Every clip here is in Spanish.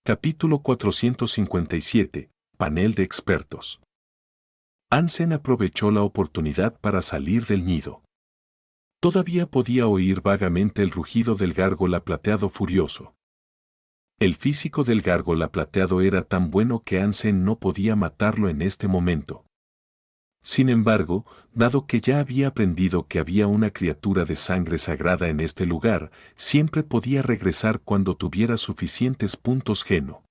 Capítulo 457. Panel de expertos. Hansen aprovechó la oportunidad para salir del nido. Todavía podía oír vagamente el rugido del gárgola plateado furioso. El físico del gárgola plateado era tan bueno que Hansen no podía matarlo en este momento. Sin embargo, dado que ya había aprendido que había una criatura de sangre sagrada en este lugar, siempre podía regresar cuando tuviera suficientes puntos geno.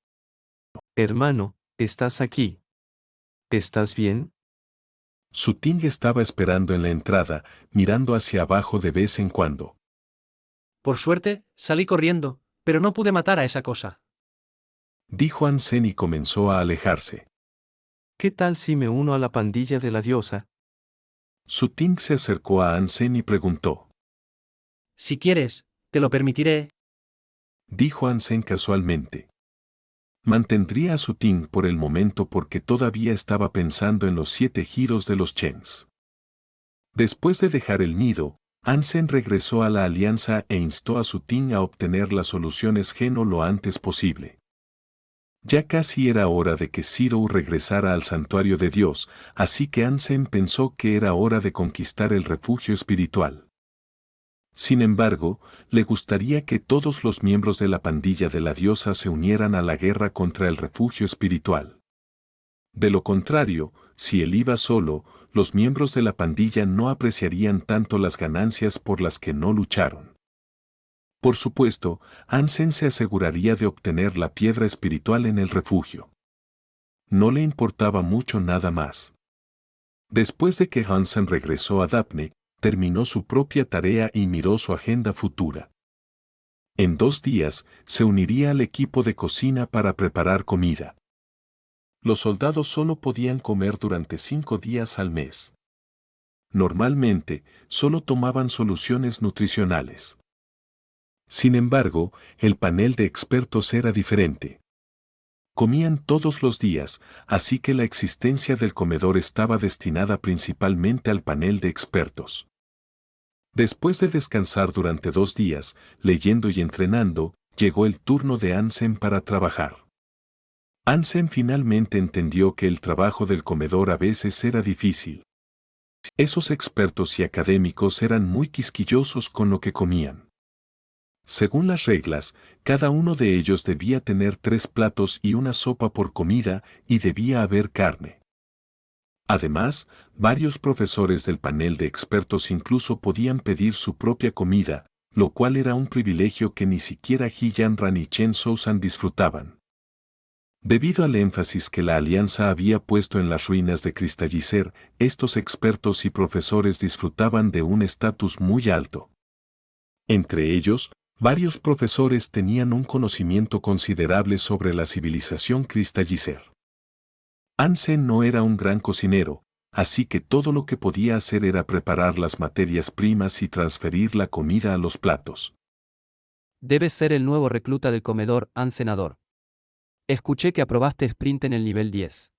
Hermano, ¿estás aquí? ¿Estás bien? Su Ting estaba esperando en la entrada, mirando hacia abajo de vez en cuando. Por suerte, salí corriendo, pero no pude matar a esa cosa. Dijo Hansen y comenzó a alejarse. ¿Qué tal si me uno a la pandilla de la diosa? Su Ting se acercó a Hansen y preguntó. Si quieres, te lo permitiré. Dijo Hansen casualmente. Mantendría a Su Ting por el momento porque todavía estaba pensando en los 7 giros de los Chens. Después de dejar el nido, Hansen regresó a la alianza e instó a Su Ting a obtener las soluciones geno lo antes posible. Ya casi era hora de que Zhirou regresara al santuario de Dios, así que Hansen pensó que era hora de conquistar el refugio espiritual. Sin embargo, le gustaría que todos los miembros de la pandilla de la diosa se unieran a la guerra contra el refugio espiritual. De lo contrario, si él iba solo, los miembros de la pandilla no apreciarían tanto las ganancias por las que no lucharon. Por supuesto, Hansen se aseguraría de obtener la piedra espiritual en el refugio. No le importaba mucho nada más. Después de que Hansen regresó a Daphne, terminó su propia tarea y miró su agenda futura. En 2 días, se uniría al equipo de cocina para preparar comida. Los soldados solo podían comer durante 5 días al mes. Normalmente, solo tomaban soluciones nutricionales. Sin embargo, el panel de expertos era diferente. Comían todos los días, así que la existencia del comedor estaba destinada principalmente al panel de expertos. Después de descansar durante 2 días, leyendo y entrenando, llegó el turno de Hansen para trabajar. Hansen finalmente entendió que el trabajo del comedor a veces era difícil. Esos expertos y académicos eran muy quisquillosos con lo que comían. Según las reglas, cada uno de ellos debía tener 3 platos y una sopa por comida y debía haber carne. Además, varios profesores del panel de expertos incluso podían pedir su propia comida, lo cual era un privilegio que ni siquiera He Yanran y Chen Souzan disfrutaban. Debido al énfasis que la alianza había puesto en las ruinas de Crystalliser, estos expertos y profesores disfrutaban de un estatus muy alto. Entre ellos, varios profesores tenían un conocimiento considerable sobre la civilización Crystalliser. Hansen no era un gran cocinero, así que todo lo que podía hacer era preparar las materias primas y transferir la comida a los platos. Debes ser el nuevo recluta del comedor, Hansenador. Escuché que aprobaste sprint en el nivel 10.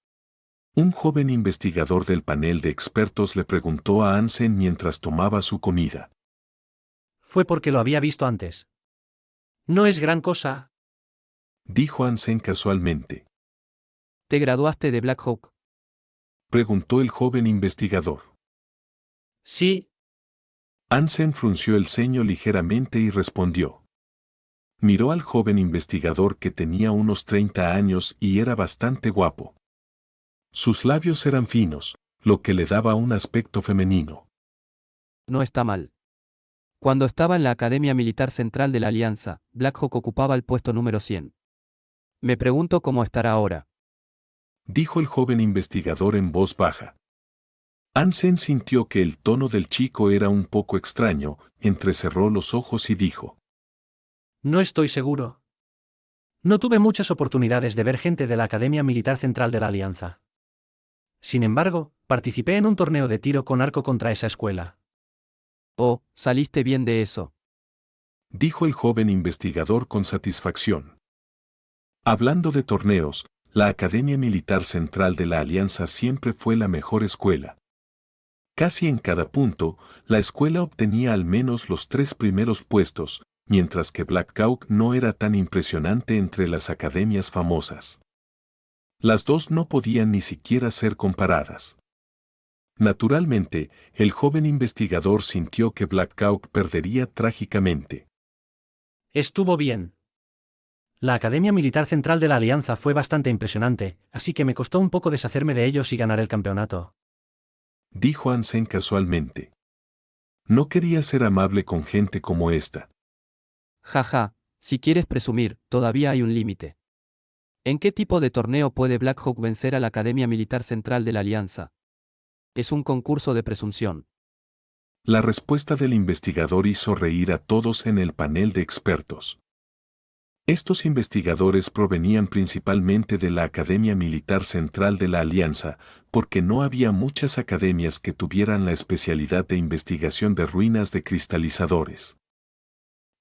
Un joven investigador del panel de expertos le preguntó a Hansen mientras tomaba su comida. Fue porque lo había visto antes. No es gran cosa. Dijo Hansen casualmente. ¿Te graduaste de Black Hawk? Preguntó el joven investigador. Sí. Hansen frunció el ceño ligeramente y respondió. Miró al joven investigador que tenía unos 30 años y era bastante guapo. Sus labios eran finos, lo que le daba un aspecto femenino. No está mal. Cuando estaba en la Academia Militar Central de la Alianza, Black Hawk ocupaba el puesto número 100. Me pregunto cómo estará ahora. Dijo el joven investigador en voz baja. Hansen sintió que el tono del chico era un poco extraño, entrecerró los ojos y dijo. No estoy seguro. No tuve muchas oportunidades de ver gente de la Academia Militar Central de la Alianza. Sin embargo, participé en un torneo de tiro con arco contra esa escuela. Oh, saliste bien de eso. Dijo el joven investigador con satisfacción. Hablando de torneos, la Academia Militar Central de la Alianza siempre fue la mejor escuela. Casi en cada punto, la escuela obtenía al menos los 3 primeros puestos, mientras que Black Hawk no era tan impresionante entre las academias famosas. Las dos no podían ni siquiera ser comparadas. Naturalmente, el joven investigador sintió que Black Hawk perdería trágicamente. Estuvo bien. La Academia Militar Central de la Alianza fue bastante impresionante, así que me costó un poco deshacerme de ellos y ganar el campeonato. Dijo Hansen casualmente. No quería ser amable con gente como esta. Jaja, si quieres presumir, todavía hay un límite. ¿En qué tipo de torneo puede Black Hawk vencer a la Academia Militar Central de la Alianza? Es un concurso de presunción. La respuesta del investigador hizo reír a todos en el panel de expertos. Estos investigadores provenían principalmente de la Academia Militar Central de la Alianza, porque no había muchas academias que tuvieran la especialidad de investigación de ruinas de cristalizadores.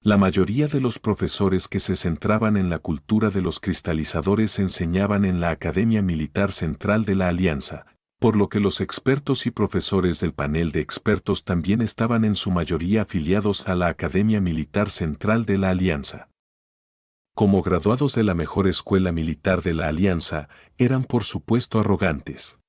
La mayoría de los profesores que se centraban en la cultura de los cristalizadores enseñaban en la Academia Militar Central de la Alianza, por lo que los expertos y profesores del panel de expertos también estaban en su mayoría afiliados a la Academia Militar Central de la Alianza. Como graduados de la mejor escuela militar de la Alianza, eran por supuesto arrogantes.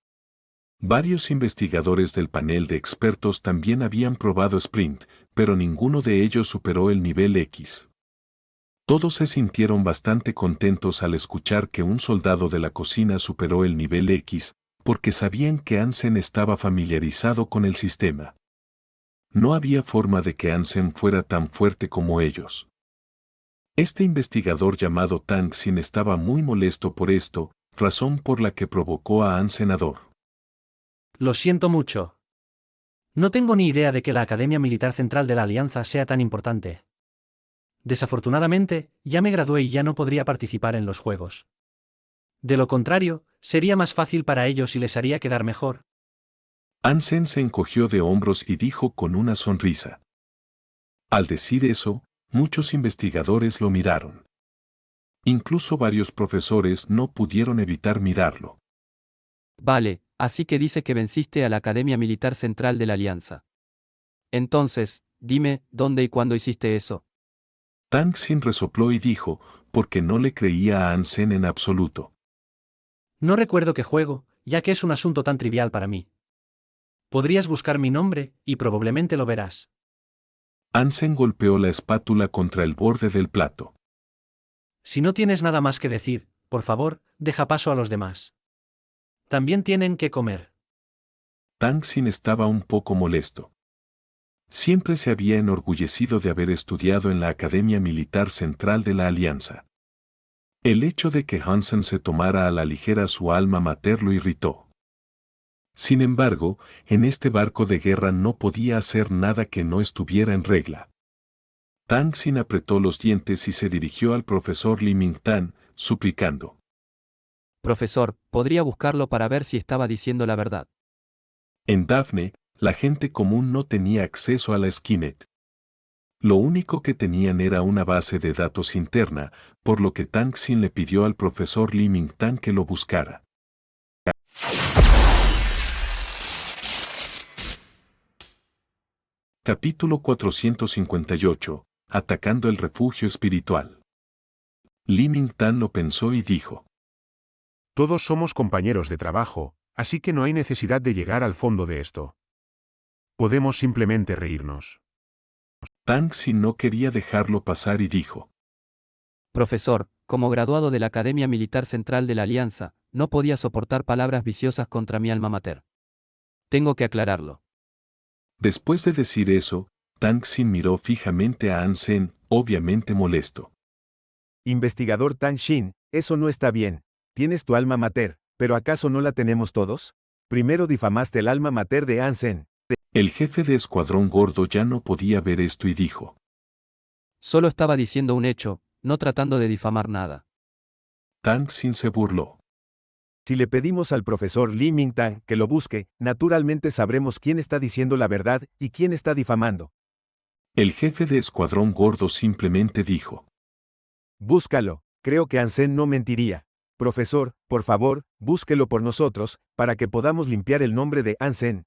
Varios investigadores del panel de expertos también habían probado Sprint, pero ninguno de ellos superó el nivel X. Todos se sintieron bastante contentos al escuchar que un soldado de la cocina superó el nivel X, porque sabían que Hansen estaba familiarizado con el sistema. No había forma de que Hansen fuera tan fuerte como ellos. Este investigador llamado Tang Xin estaba muy molesto por esto, razón por la que provocó a Hansen. Lo siento mucho. No tengo ni idea de que la Academia Militar Central de la Alianza sea tan importante. Desafortunadamente, ya me gradué y ya no podría participar en los juegos. De lo contrario, sería más fácil para ellos y les haría quedar mejor. Hansen se encogió de hombros y dijo con una sonrisa. Al decir eso, muchos investigadores lo miraron. Incluso varios profesores no pudieron evitar mirarlo. Vale, así que dice que venciste a la Academia Militar Central de la Alianza. Entonces, dime, ¿dónde y cuándo hiciste eso? Tang Xin resopló y dijo, porque no le creía a Hansen en absoluto. No recuerdo qué juego, ya que es un asunto tan trivial para mí. Podrías buscar mi nombre, y probablemente lo verás. Hansen golpeó la espátula contra el borde del plato. Si no tienes nada más que decir, por favor, deja paso a los demás. También tienen que comer. Tang Xin estaba un poco molesto. Siempre se había enorgullecido de haber estudiado en la Academia Militar Central de la Alianza. El hecho de que Hansen se tomara a la ligera su alma mater lo irritó. Sin embargo, en este barco de guerra no podía hacer nada que no estuviera en regla. Tang Xin apretó los dientes y se dirigió al profesor Li Mingtan, suplicando. Profesor, ¿podría buscarlo para ver si estaba diciendo la verdad? En Daphne, la gente común no tenía acceso a la Skynet. Lo único que tenían era una base de datos interna, por lo que Tang Xin le pidió al profesor Li Mingtan que lo buscara. Capítulo 458. Atacando el refugio espiritual. Li Mingtan lo pensó y dijo. Todos somos compañeros de trabajo, así que no hay necesidad de llegar al fondo de esto. Podemos simplemente reírnos. Tang Xin no quería dejarlo pasar y dijo. Profesor, como graduado de la Academia Militar Central de la Alianza, no podía soportar palabras viciosas contra mi alma mater. Tengo que aclararlo. Después de decir eso, Tang Xin miró fijamente a Hansen, obviamente molesto. Investigador Tang Xin, eso no está bien. Tienes tu alma mater, pero ¿acaso no la tenemos todos? Primero difamaste el alma mater de Hansen. El jefe de escuadrón gordo ya no podía ver esto y dijo. Solo estaba diciendo un hecho, no tratando de difamar nada. Tang Xin se burló. Si le pedimos al profesor Li Mingtan que lo busque, naturalmente sabremos quién está diciendo la verdad y quién está difamando. El jefe de escuadrón gordo simplemente dijo. Búscalo, creo que Hansen no mentiría. Profesor, por favor, búsquelo por nosotros, para que podamos limpiar el nombre de Hansen.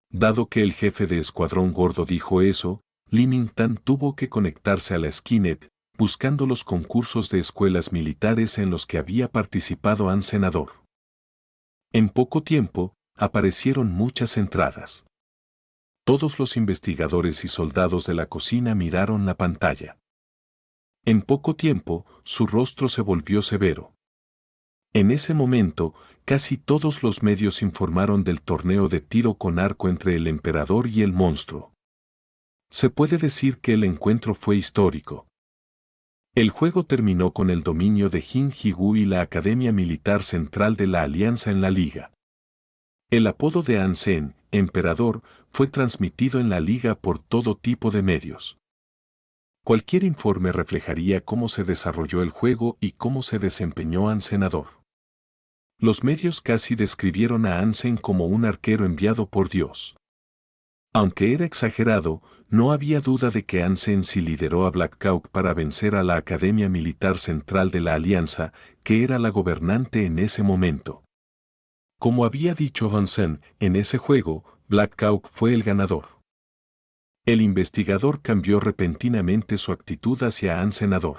Dado que el jefe de escuadrón gordo dijo eso, Li Mingtan tuvo que conectarse a la Skynet, buscando los concursos de escuelas militares en los que había participado An Senador. En poco tiempo, aparecieron muchas entradas. Todos los investigadores y soldados de la cocina miraron la pantalla. En poco tiempo, su rostro se volvió severo. En ese momento, casi todos los medios informaron del torneo de tiro con arco entre el emperador y el monstruo. Se puede decir que el encuentro fue histórico. El juego terminó con el dominio de Jin Ji-gu y la Academia Militar Central de la Alianza en la liga. El apodo de An Sen, emperador, fue transmitido en la liga por todo tipo de medios. Cualquier informe reflejaría cómo se desarrolló el juego y cómo se desempeñó An Senador. Los medios casi describieron a An Sen como un arquero enviado por Dios. Aunque era exagerado, no había duda de que An Sen sí lideró a Black Hawk para vencer a la Academia Militar Central de la Alianza, que era la gobernante en ese momento. Como había dicho An Sen, en ese juego, Black Hawk fue el ganador. El investigador cambió repentinamente su actitud hacia An Senador.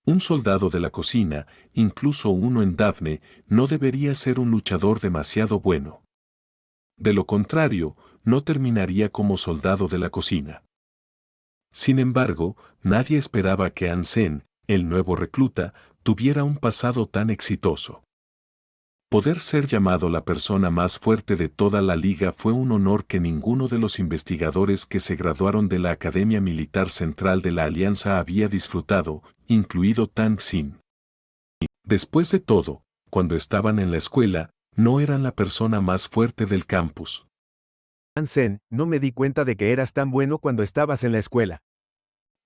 Un soldado de la cocina, incluso uno en Daphne, no debería ser un luchador demasiado bueno. De lo contrario, no terminaría como soldado de la cocina. Sin embargo, nadie esperaba que An Sen, el nuevo recluta, tuviera un pasado tan exitoso. Poder ser llamado la persona más fuerte de toda la liga fue un honor que ninguno de los investigadores que se graduaron de la Academia Militar Central de la Alianza había disfrutado, incluido Tang Xin. Después de todo, cuando estaban en la escuela, no eran la persona más fuerte del campus. An Sen, no me di cuenta de que eras tan bueno cuando estabas en la escuela.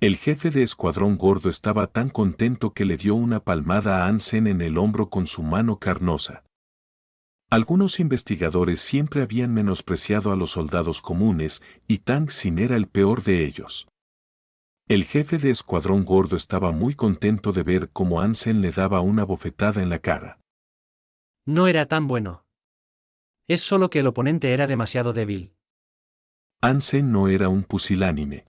El jefe de escuadrón gordo estaba tan contento que le dio una palmada a An Sen en el hombro con su mano carnosa. Algunos investigadores siempre habían menospreciado a los soldados comunes, y Tang Xin era el peor de ellos. El jefe de escuadrón gordo estaba muy contento de ver cómo An Sen le daba una bofetada en la cara. No era tan bueno. Es solo que el oponente era demasiado débil. An Sen no era un pusilánime.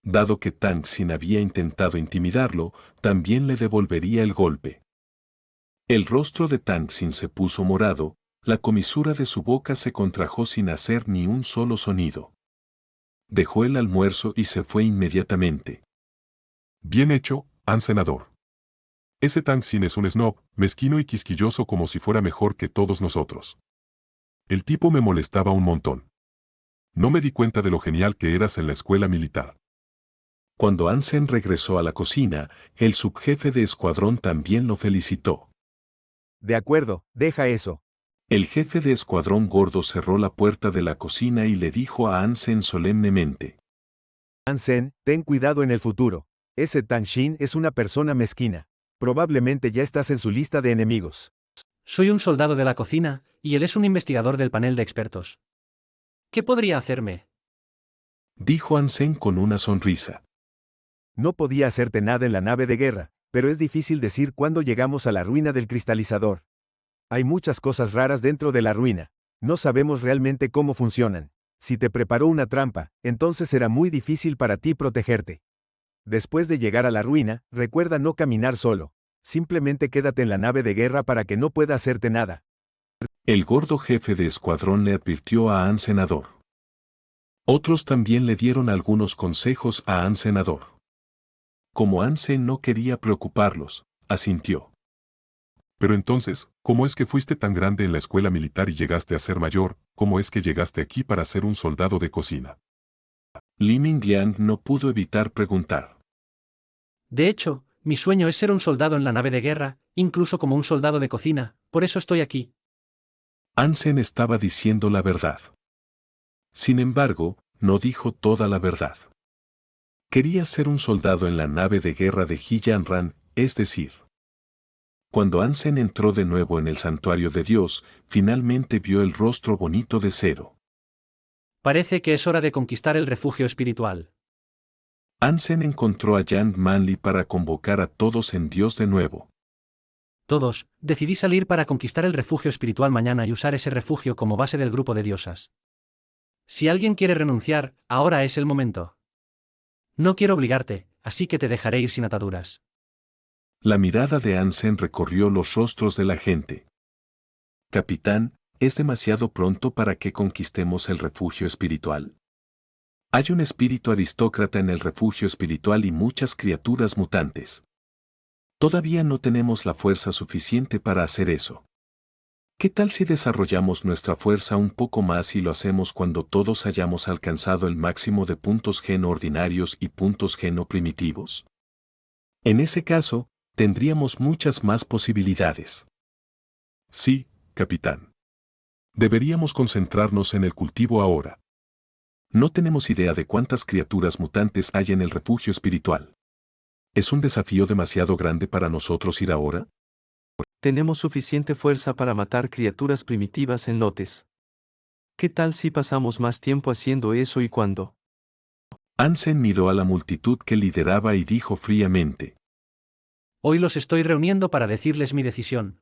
Dado que Tang Xin había intentado intimidarlo, también le devolvería el golpe. El rostro de Tang Xin se puso morado, la comisura de su boca se contrajo sin hacer ni un solo sonido. Dejó el almuerzo y se fue inmediatamente. Bien hecho, An Senador. Ese Tang Xin es un snob, mezquino y quisquilloso como si fuera mejor que todos nosotros. El tipo me molestaba un montón. No me di cuenta de lo genial que eras en la escuela militar. Cuando An Sen regresó a la cocina, el subjefe de escuadrón también lo felicitó. De acuerdo, deja eso. El jefe de escuadrón gordo cerró la puerta de la cocina y le dijo a An Sen solemnemente: An Sen, ten cuidado en el futuro. Ese Tang Xin es una persona mezquina. Probablemente ya estás en su lista de enemigos. Soy un soldado de la cocina, y él es un investigador del panel de expertos. ¿Qué podría hacerme? Dijo An Sen con una sonrisa. No podía hacerte nada en la nave de guerra, pero es difícil decir cuándo llegamos a la ruina del cristalizador. Hay muchas cosas raras dentro de la ruina. No sabemos realmente cómo funcionan. Si te preparó una trampa, entonces será muy difícil para ti protegerte. Después de llegar a la ruina, recuerda no caminar solo. Simplemente quédate en la nave de guerra para que no pueda hacerte nada. El gordo jefe de escuadrón le advirtió a An Senador. Otros también le dieron algunos consejos a An Senador. Como An Sen no quería preocuparlos, asintió. Pero entonces, ¿cómo es que fuiste tan grande en la escuela militar y llegaste a ser mayor? ¿Cómo es que llegaste aquí para ser un soldado de cocina? Li Mingliang no pudo evitar preguntar. De hecho, mi sueño es ser un soldado en la nave de guerra, incluso como un soldado de cocina, por eso estoy aquí. An Sen estaba diciendo la verdad. Sin embargo, no dijo toda la verdad. Quería ser un soldado en la nave de guerra de Yi Yanran, es decir. Cuando An Sen entró de nuevo en el santuario de Dios, finalmente vio el rostro bonito de Zero. Parece que es hora de conquistar el refugio espiritual. An Sen encontró a Yang Manli para convocar a todos en Dios de nuevo. Todos, decidí salir para conquistar el refugio espiritual mañana y usar ese refugio como base del grupo de diosas. Si alguien quiere renunciar, ahora es el momento. No quiero obligarte, así que te dejaré ir sin ataduras. La mirada de Hansen recorrió los rostros de la gente. Capitán, ¿es demasiado pronto para que conquistemos el refugio espiritual? Hay un espíritu aristócrata en el refugio espiritual y muchas criaturas mutantes. Todavía no tenemos la fuerza suficiente para hacer eso. ¿Qué tal si desarrollamos nuestra fuerza un poco más y lo hacemos cuando todos hayamos alcanzado el máximo de puntos geno ordinarios y puntos geno primitivos? En ese caso, tendríamos muchas más posibilidades. Sí, capitán. Deberíamos concentrarnos en el cultivo ahora. No tenemos idea de cuántas criaturas mutantes hay en el refugio espiritual. ¿Es un desafío demasiado grande para nosotros ir ahora? Tenemos suficiente fuerza para matar criaturas primitivas en lotes. ¿Qué tal si pasamos más tiempo haciendo eso y cuándo? Hansen miró a la multitud que lideraba y dijo fríamente: Hoy los estoy reuniendo para decirles mi decisión.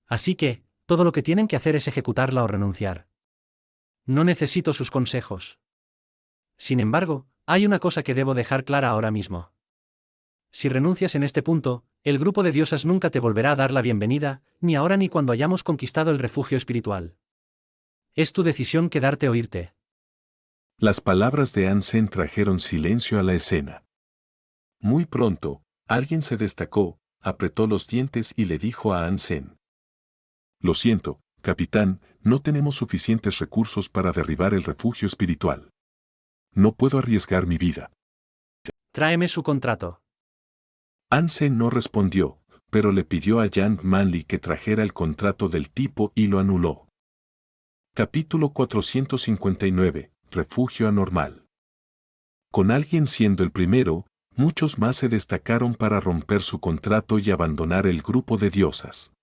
Así que, todo lo que tienen que hacer es ejecutarla o renunciar. No necesito sus consejos. Sin embargo, hay una cosa que debo dejar clara ahora mismo. Si renuncias en este punto, el grupo de diosas nunca te volverá a dar la bienvenida, ni ahora ni cuando hayamos conquistado el refugio espiritual. Es tu decisión quedarte o irte. Las palabras de Hansen trajeron silencio a la escena. Muy pronto, alguien se destacó, apretó los dientes y le dijo a Hansen: Lo siento, capitán, no tenemos suficientes recursos para derribar el refugio espiritual. No puedo arriesgar mi vida. Tráeme su contrato. Hansen no respondió, pero le pidió a Jan Manley que trajera el contrato del tipo y lo anuló. Capítulo 459. Refugio anormal. Con alguien siendo el primero, muchos más se destacaron para romper su contrato y abandonar el grupo de diosas.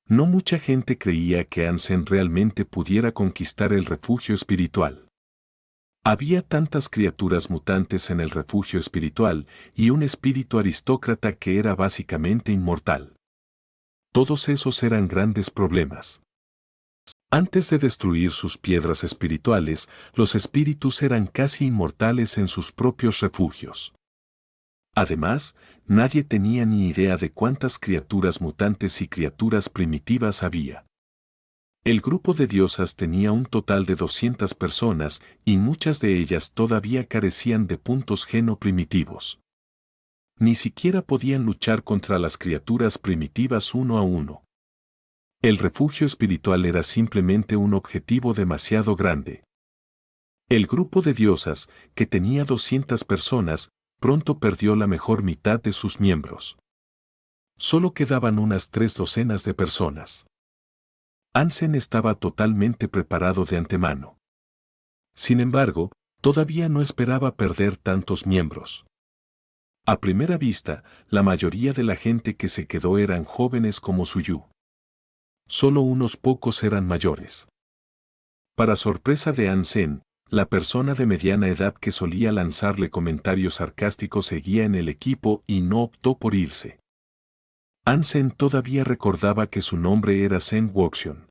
No mucha gente creía que Hansen realmente pudiera conquistar el refugio espiritual. Había tantas criaturas mutantes en el refugio espiritual y un espíritu aristócrata que era básicamente inmortal. Todos esos eran grandes problemas. Antes de destruir sus piedras espirituales, los espíritus eran casi inmortales en sus propios refugios. Además, nadie tenía ni idea de cuántas criaturas mutantes y criaturas primitivas había. El grupo de diosas tenía un total de 200 personas y muchas de ellas todavía carecían de puntos geno primitivos. Ni siquiera podían luchar contra las criaturas primitivas uno a uno. El refugio espiritual era simplemente un objetivo demasiado grande. El grupo de diosas, que tenía 200 personas, pronto perdió la mejor mitad de sus miembros. Solo quedaban unas 3 docenas de personas. Hansen estaba totalmente preparado de antemano. Sin embargo, todavía no esperaba perder tantos miembros. A primera vista, la mayoría de la gente que se quedó eran jóvenes como Suyu. Solo unos pocos eran mayores. Para sorpresa de Hansen, la persona de mediana edad que solía lanzarle comentarios sarcásticos seguía en el equipo y no optó por irse. Hansen todavía recordaba que su nombre era Sen Woxion.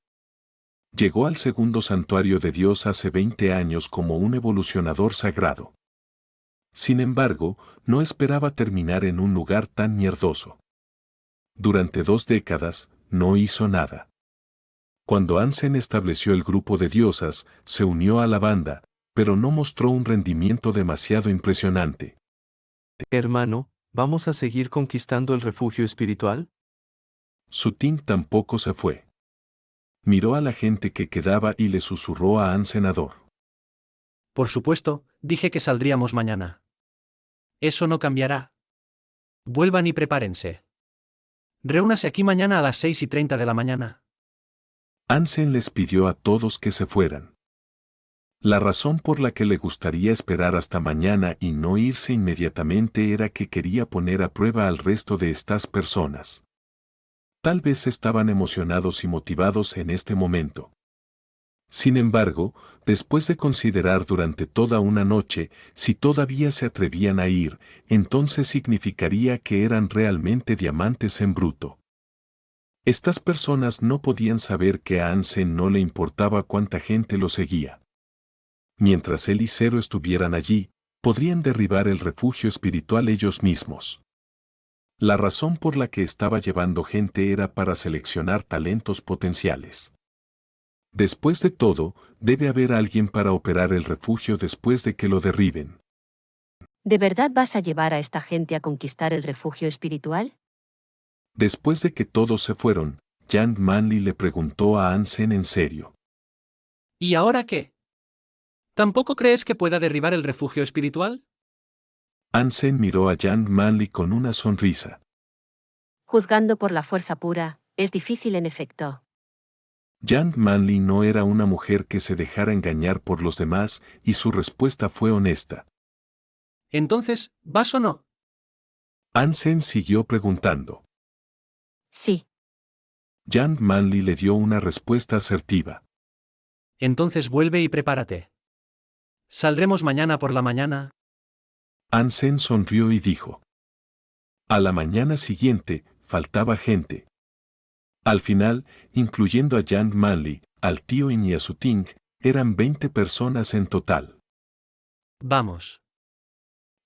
Llegó al segundo santuario de Dios hace 20 años como un evolucionador sagrado. Sin embargo, no esperaba terminar en un lugar tan mierdoso. Durante 2 décadas, no hizo nada. Cuando Hansen estableció el grupo de diosas, se unió a la banda, pero no mostró un rendimiento demasiado impresionante. Hermano, ¿vamos a seguir conquistando el refugio espiritual? Sutin tampoco se fue. Miró a la gente que quedaba y le susurró a Hansenador. Por supuesto, dije que saldríamos mañana. Eso no cambiará. Vuelvan y prepárense. Reúnase aquí mañana a las 6:30 de la mañana. Hansen les pidió a todos que se fueran. La razón por la que le gustaría esperar hasta mañana y no irse inmediatamente era que quería poner a prueba al resto de estas personas. Tal vez estaban emocionados y motivados en este momento. Sin embargo, después de considerar durante toda una noche si todavía se atrevían a ir, entonces significaría que eran realmente diamantes en bruto. Estas personas no podían saber que a Hansen no le importaba cuánta gente lo seguía. Mientras él y Zero estuvieran allí, podrían derribar el refugio espiritual ellos mismos. La razón por la que estaba llevando gente era para seleccionar talentos potenciales. Después de todo, debe haber alguien para operar el refugio después de que lo derriben. ¿De verdad vas a llevar a esta gente a conquistar el refugio espiritual? Después de que todos se fueron, Jan Manley le preguntó a Hansen en serio. ¿Y ahora qué? ¿Tampoco crees que pueda derribar el refugio espiritual? Hansen miró a Jan Manley con una sonrisa. Juzgando por la fuerza pura, es difícil en efecto. Jan Manley no era una mujer que se dejara engañar por los demás y su respuesta fue honesta. Entonces, ¿vas o no? Hansen siguió preguntando. Sí. Jan Manley le dio una respuesta asertiva. Entonces vuelve y prepárate. ¿Saldremos mañana por la mañana? Hansen sonrió y dijo. A la mañana siguiente, faltaba gente. Al final, incluyendo a Jan Manley, al tío y a su Ting, eran 20 personas en total. Vamos.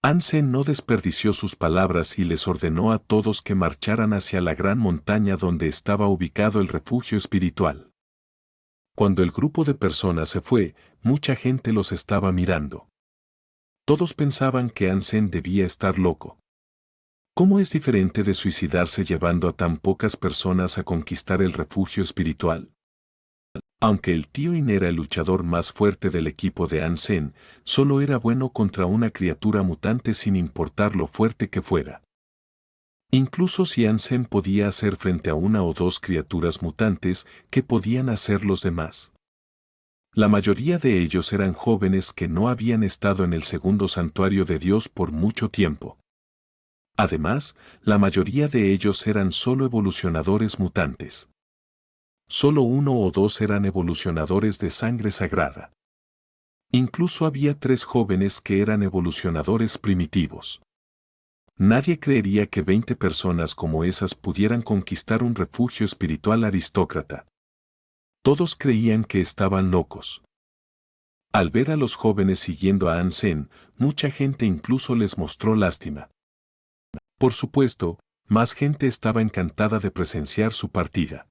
Hansen no desperdició sus palabras y les ordenó a todos que marcharan hacia la gran montaña donde estaba ubicado el refugio espiritual. Cuando el grupo de personas se fue, mucha gente los estaba mirando. Todos pensaban que Hansen debía estar loco. ¿Cómo es diferente de suicidarse llevando a tan pocas personas a conquistar el refugio espiritual? Aunque el tío In era el luchador más fuerte del equipo de Hansen, solo era bueno contra una criatura mutante sin importar lo fuerte que fuera. Incluso si Hansen podía hacer frente a una o dos criaturas mutantes, ¿qué podían hacer los demás? La mayoría de ellos eran jóvenes que no habían estado en el segundo santuario de Dios por mucho tiempo. Además, la mayoría de ellos eran solo evolucionadores mutantes. Solo uno o dos eran evolucionadores de sangre sagrada. Incluso había 3 jóvenes que eran evolucionadores primitivos. Nadie creería que 20 personas como esas pudieran conquistar un refugio espiritual aristócrata. Todos creían que estaban locos. Al ver a los jóvenes siguiendo a Hansen, mucha gente incluso les mostró lástima. Por supuesto, más gente estaba encantada de presenciar su partida.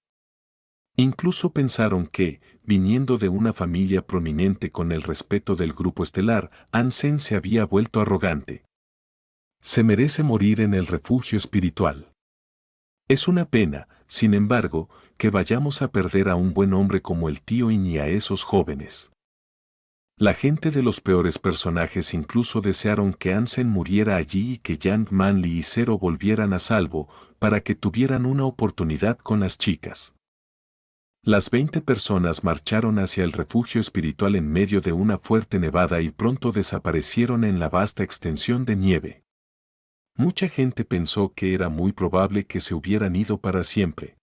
Incluso pensaron que, viniendo de una familia prominente con el respeto del grupo estelar, Hansen se había vuelto arrogante. Se merece morir en el refugio espiritual. Es una pena, sin embargo, que vayamos a perder a un buen hombre como el tío In y a esos jóvenes. La gente de los peores personajes incluso desearon que Hansen muriera allí y que Jan Manley y Zero volvieran a salvo, para que tuvieran una oportunidad con las chicas. Las 20 personas marcharon hacia el refugio espiritual en medio de una fuerte nevada y pronto desaparecieron en la vasta extensión de nieve. Mucha gente pensó que era muy probable que se hubieran ido para siempre.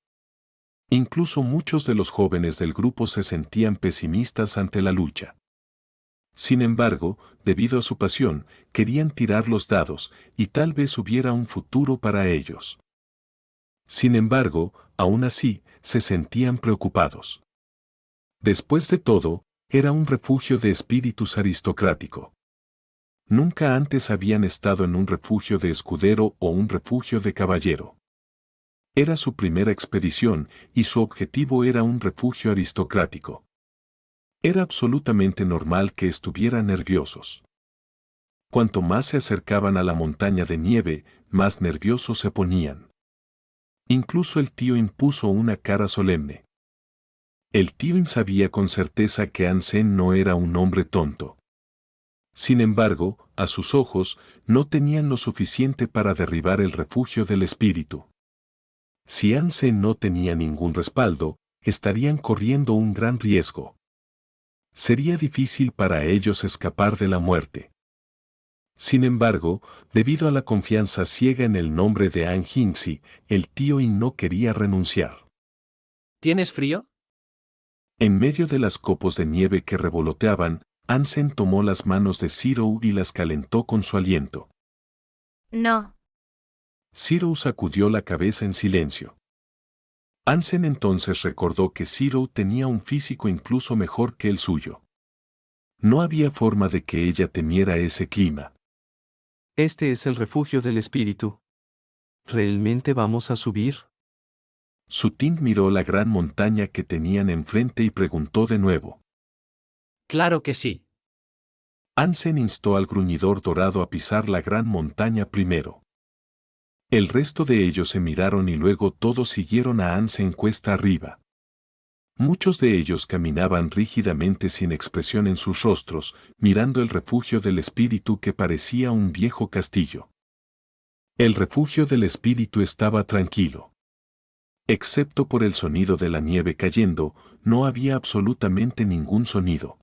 Incluso muchos de los jóvenes del grupo se sentían pesimistas ante la lucha. Sin embargo, debido a su pasión, querían tirar los dados, y tal vez hubiera un futuro para ellos. Sin embargo, aún así, se sentían preocupados. Después de todo, era un refugio de espíritus aristocrático. Nunca antes habían estado en un refugio de escudero o un refugio de caballero. Era su primera expedición, y su objetivo era un refugio aristocrático. Era absolutamente normal que estuvieran nerviosos. Cuanto más se acercaban a la montaña de nieve, más nerviosos se ponían. Incluso el tío impuso una cara solemne. El tío sabía con certeza que Hansen no era un hombre tonto. Sin embargo, a sus ojos, no tenían lo suficiente para derribar el refugio del espíritu. Si Hansen no tenía ningún respaldo, estarían corriendo un gran riesgo. Sería difícil para ellos escapar de la muerte. Sin embargo, debido a la confianza ciega en el nombre de An Hingxi, el tío In no quería renunciar. ¿Tienes frío? En medio de las copos de nieve que revoloteaban, Hansen tomó las manos de Zero y las calentó con su aliento. No. Zero sacudió la cabeza en silencio. Hansen entonces recordó que Zero tenía un físico incluso mejor que el suyo. No había forma de que ella temiera ese clima. Este es el refugio del espíritu. ¿Realmente vamos a subir? Su Ting miró la gran montaña que tenían enfrente y preguntó de nuevo. Claro que sí. Ansem instó al gruñidor dorado a pisar la gran montaña primero. El resto de ellos se miraron y luego todos siguieron a Ansem cuesta arriba. Muchos de ellos caminaban rígidamente sin expresión en sus rostros, mirando el refugio del espíritu que parecía un viejo castillo. El refugio del espíritu estaba tranquilo. Excepto por el sonido de la nieve cayendo, no había absolutamente ningún sonido.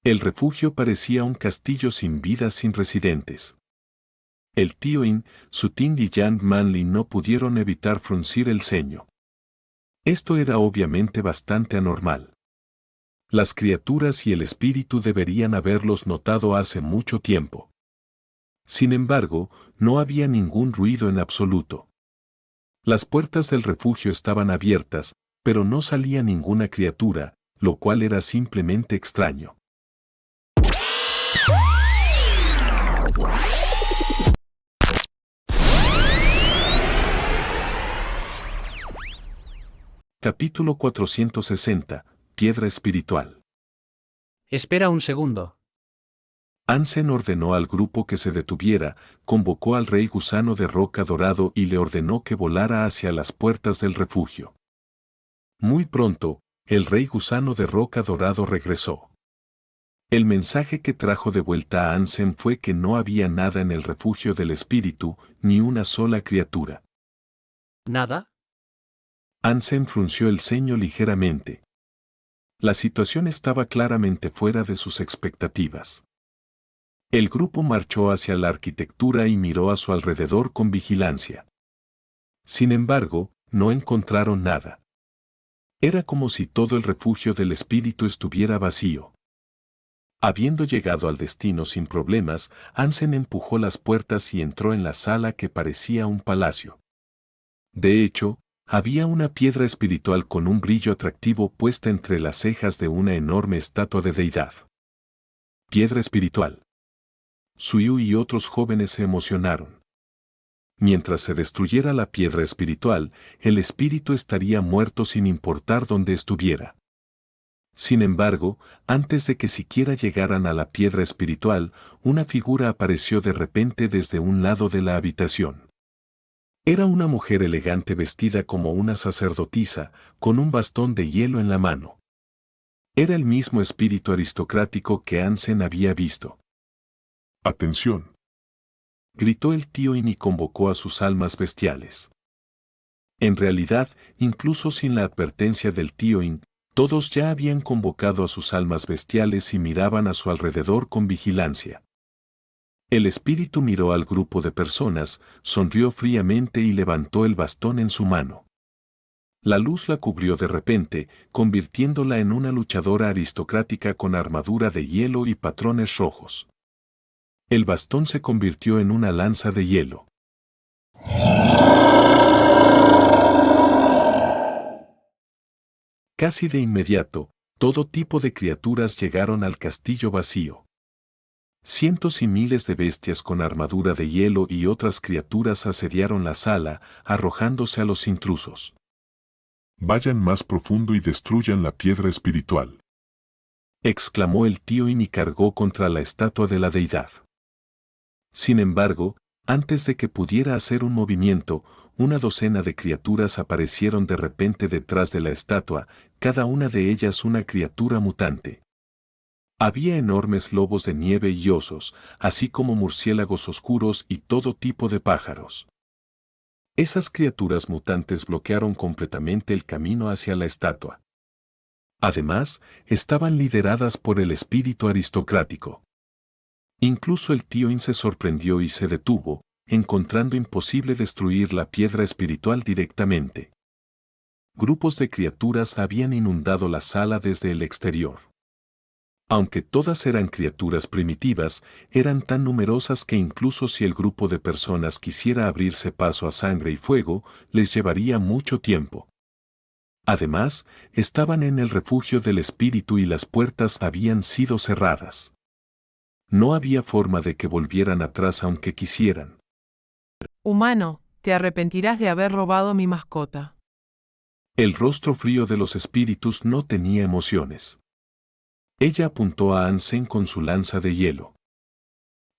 El refugio parecía un castillo sin vida, sin residentes. El tío In, Su Ting y Yang Manli no pudieron evitar fruncir el ceño. Esto era obviamente bastante anormal. Las criaturas y el espíritu deberían haberlos notado hace mucho tiempo. Sin embargo, no había ningún ruido en absoluto. Las puertas del refugio estaban abiertas, pero no salía ninguna criatura, lo cual era simplemente extraño. Capítulo 460. Piedra espiritual. Espera un segundo. Ansem ordenó al grupo que se detuviera, convocó al rey gusano de roca dorado y le ordenó que volara hacia las puertas del refugio. Muy pronto, el rey gusano de roca dorado regresó. El mensaje que trajo de vuelta a Ansem fue que no había nada en el refugio del espíritu, ni una sola criatura. ¿Nada? Ansem frunció el ceño ligeramente. La situación estaba claramente fuera de sus expectativas. El grupo marchó hacia la arquitectura y miró a su alrededor con vigilancia. Sin embargo, no encontraron nada. Era como si todo el refugio del espíritu estuviera vacío. Habiendo llegado al destino sin problemas, Ansem empujó las puertas y entró en la sala que parecía un palacio. De hecho, había una piedra espiritual con un brillo atractivo puesta entre las cejas de una enorme estatua de deidad. Piedra espiritual. Suyu y otros jóvenes se emocionaron. Mientras se destruyera la piedra espiritual, el espíritu estaría muerto sin importar dónde estuviera. Sin embargo, antes de que siquiera llegaran a la piedra espiritual, una figura apareció de repente desde un lado de la habitación. Era una mujer elegante vestida como una sacerdotisa, con un bastón de hielo en la mano. Era el mismo espíritu aristocrático que Ansem había visto. Atención. Gritó el tío In y convocó a sus almas bestiales. En realidad, incluso sin la advertencia del tío In, todos ya habían convocado a sus almas bestiales y miraban a su alrededor con vigilancia. El espíritu miró al grupo de personas, sonrió fríamente y levantó el bastón en su mano. La luz la cubrió de repente, convirtiéndola en una luchadora aristocrática con armadura de hielo y patrones rojos. El bastón se convirtió en una lanza de hielo. Casi de inmediato, todo tipo de criaturas llegaron al castillo vacío. Cientos y miles de bestias con armadura de hielo y otras criaturas asediaron la sala, arrojándose a los intrusos. Vayan más profundo y destruyan la piedra espiritual. Exclamó el tío In y cargó contra la estatua de la deidad. Sin embargo, antes de que pudiera hacer un movimiento, una docena de criaturas aparecieron de repente detrás de la estatua, cada una de ellas una criatura mutante. Había enormes lobos de nieve y osos, así como murciélagos oscuros y todo tipo de pájaros. Esas criaturas mutantes bloquearon completamente el camino hacia la estatua. Además, estaban lideradas por el espíritu aristocrático. Incluso el tío In se sorprendió y se detuvo, encontrando imposible destruir la piedra espiritual directamente. Grupos de criaturas habían inundado la sala desde el exterior. Aunque todas eran criaturas primitivas, eran tan numerosas que incluso si el grupo de personas quisiera abrirse paso a sangre y fuego, les llevaría mucho tiempo. Además, estaban en el refugio del espíritu y las puertas habían sido cerradas. No había forma de que volvieran atrás aunque quisieran. Humano, te arrepentirás de haber robado mi mascota. El rostro frío de los espíritus no tenía emociones. Ella apuntó a Ansem con su lanza de hielo.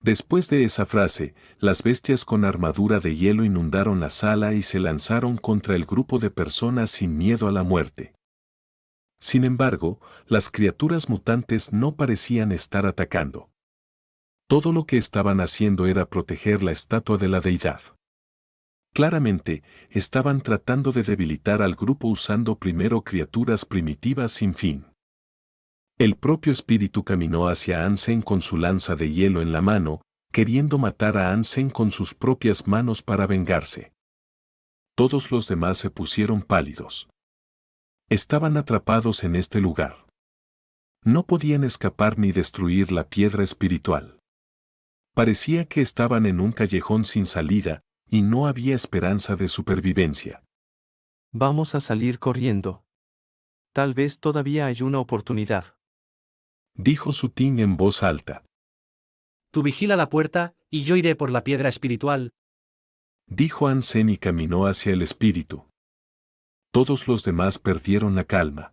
Después de esa frase, las bestias con armadura de hielo inundaron la sala y se lanzaron contra el grupo de personas sin miedo a la muerte. Sin embargo, las criaturas mutantes no parecían estar atacando. Todo lo que estaban haciendo era proteger la estatua de la deidad. Claramente, estaban tratando de debilitar al grupo usando primero criaturas primitivas sin fin. El propio espíritu caminó hacia Ansem con su lanza de hielo en la mano, queriendo matar a Ansem con sus propias manos para vengarse. Todos los demás se pusieron pálidos. Estaban atrapados en este lugar. No podían escapar ni destruir la piedra espiritual. Parecía que estaban en un callejón sin salida, y no había esperanza de supervivencia. Vamos a salir corriendo. Tal vez todavía hay una oportunidad, dijo Sutin en voz alta. Tú vigila la puerta, y yo iré por la piedra espiritual, dijo Ansem y caminó hacia el espíritu. Todos los demás perdieron la calma.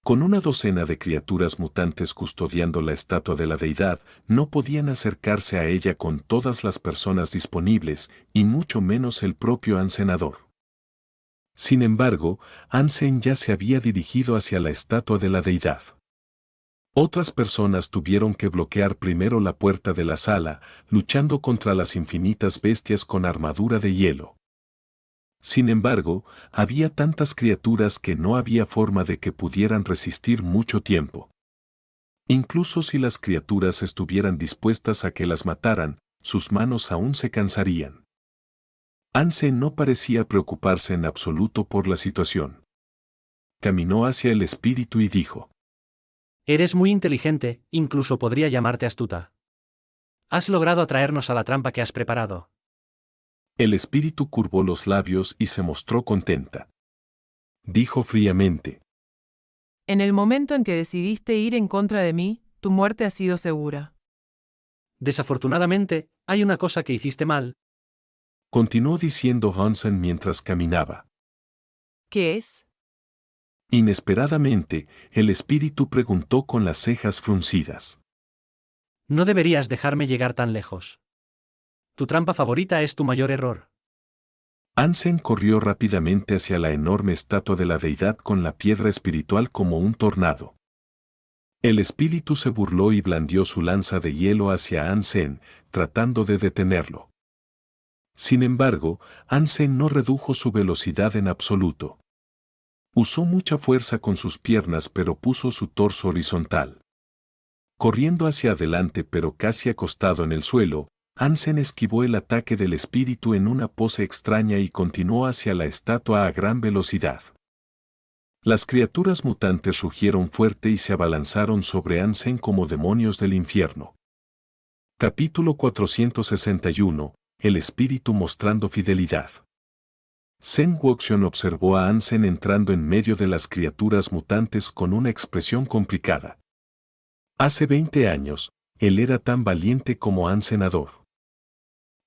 Con una docena de criaturas mutantes custodiando la estatua de la deidad, no podían acercarse a ella con todas las personas disponibles, y mucho menos el propio Ansenador. Sin embargo, Ansem ya se había dirigido hacia la estatua de la deidad. Otras personas tuvieron que bloquear primero la puerta de la sala, luchando contra las infinitas bestias con armadura de hielo. Sin embargo, había tantas criaturas que no había forma de que pudieran resistir mucho tiempo. Incluso si las criaturas estuvieran dispuestas a que las mataran, sus manos aún se cansarían. Ansem no parecía preocuparse en absoluto por la situación. Caminó hacia el espíritu y dijo: Eres muy inteligente, incluso podría llamarte astuta. Has logrado atraernos a la trampa que has preparado. El espíritu curvó los labios y se mostró contenta. Dijo fríamente: En el momento en que decidiste ir en contra de mí, tu muerte ha sido segura. Desafortunadamente, hay una cosa que hiciste mal. Continuó diciendo Hansen mientras caminaba. ¿Qué es? Inesperadamente, el espíritu preguntó con las cejas fruncidas. No deberías dejarme llegar tan lejos. Tu trampa favorita es tu mayor error. Ansem corrió rápidamente hacia la enorme estatua de la deidad con la piedra espiritual como un tornado. El espíritu se burló y blandió su lanza de hielo hacia Ansem, tratando de detenerlo. Sin embargo, Ansem no redujo su velocidad en absoluto. Usó mucha fuerza con sus piernas pero puso su torso horizontal. Corriendo hacia adelante pero casi acostado en el suelo, Ansem esquivó el ataque del espíritu en una pose extraña y continuó hacia la estatua a gran velocidad. Las criaturas mutantes rugieron fuerte y se abalanzaron sobre Ansem como demonios del infierno. Capítulo 461. El espíritu mostrando fidelidad. Sen Wuxian observó a Ansem entrando en medio de las criaturas mutantes con una expresión complicada. Hace 20 años, él era tan valiente como Ansenador.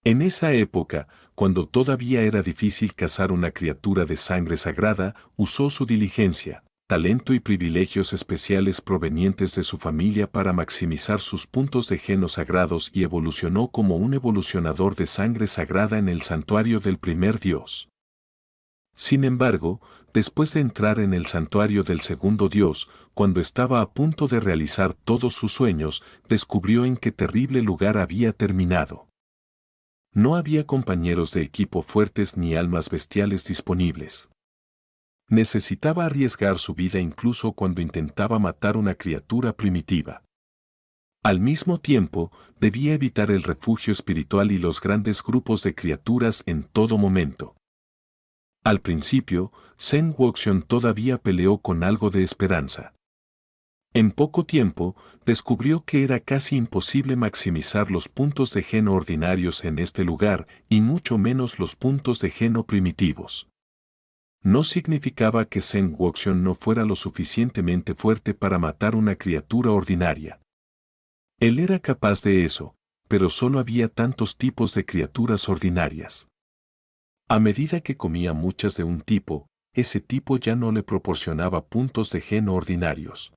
En esa época, cuando todavía era difícil cazar una criatura de sangre sagrada, usó su diligencia, talento y privilegios especiales provenientes de su familia para maximizar sus puntos de geno sagrados y evolucionó como un evolucionador de sangre sagrada en el santuario del primer dios. Sin embargo, después de entrar en el santuario del segundo dios, cuando estaba a punto de realizar todos sus sueños, descubrió en qué terrible lugar había terminado. No había compañeros de equipo fuertes ni almas bestiales disponibles. Necesitaba arriesgar su vida incluso cuando intentaba matar una criatura primitiva. Al mismo tiempo, debía evitar el refugio espiritual y los grandes grupos de criaturas en todo momento. Al principio, Sen Wuxian todavía peleó con algo de esperanza. En poco tiempo, descubrió que era casi imposible maximizar los puntos de geno ordinarios en este lugar, y mucho menos los puntos de geno primitivos. no significaba que Zheng Wuxian no fuera lo suficientemente fuerte para matar una criatura ordinaria. Él era capaz de eso, pero solo había tantos tipos de criaturas ordinarias. A medida que comía muchas de un tipo, ese tipo ya no le proporcionaba puntos de gen ordinarios.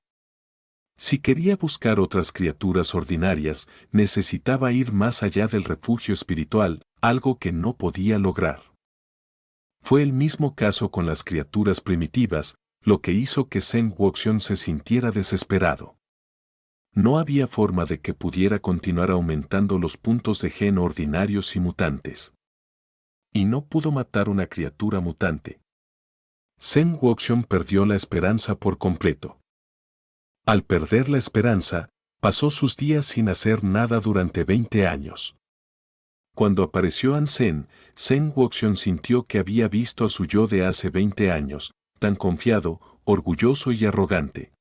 Si quería buscar otras criaturas ordinarias, necesitaba ir más allá del refugio espiritual, algo que no podía lograr. Fue el mismo caso con las criaturas primitivas, lo que hizo que Zheng Wuxian se sintiera desesperado. No había forma de que pudiera continuar aumentando los puntos de gen ordinarios y mutantes. Y no pudo matar una criatura mutante. Zheng Wuxian perdió la esperanza por completo. Al perder la esperanza, pasó sus días sin hacer nada durante 20 años. Cuando apareció Ansen, Zheng Wuxian sintió que había visto a su yo de hace 20 años, tan confiado, orgulloso y arrogante.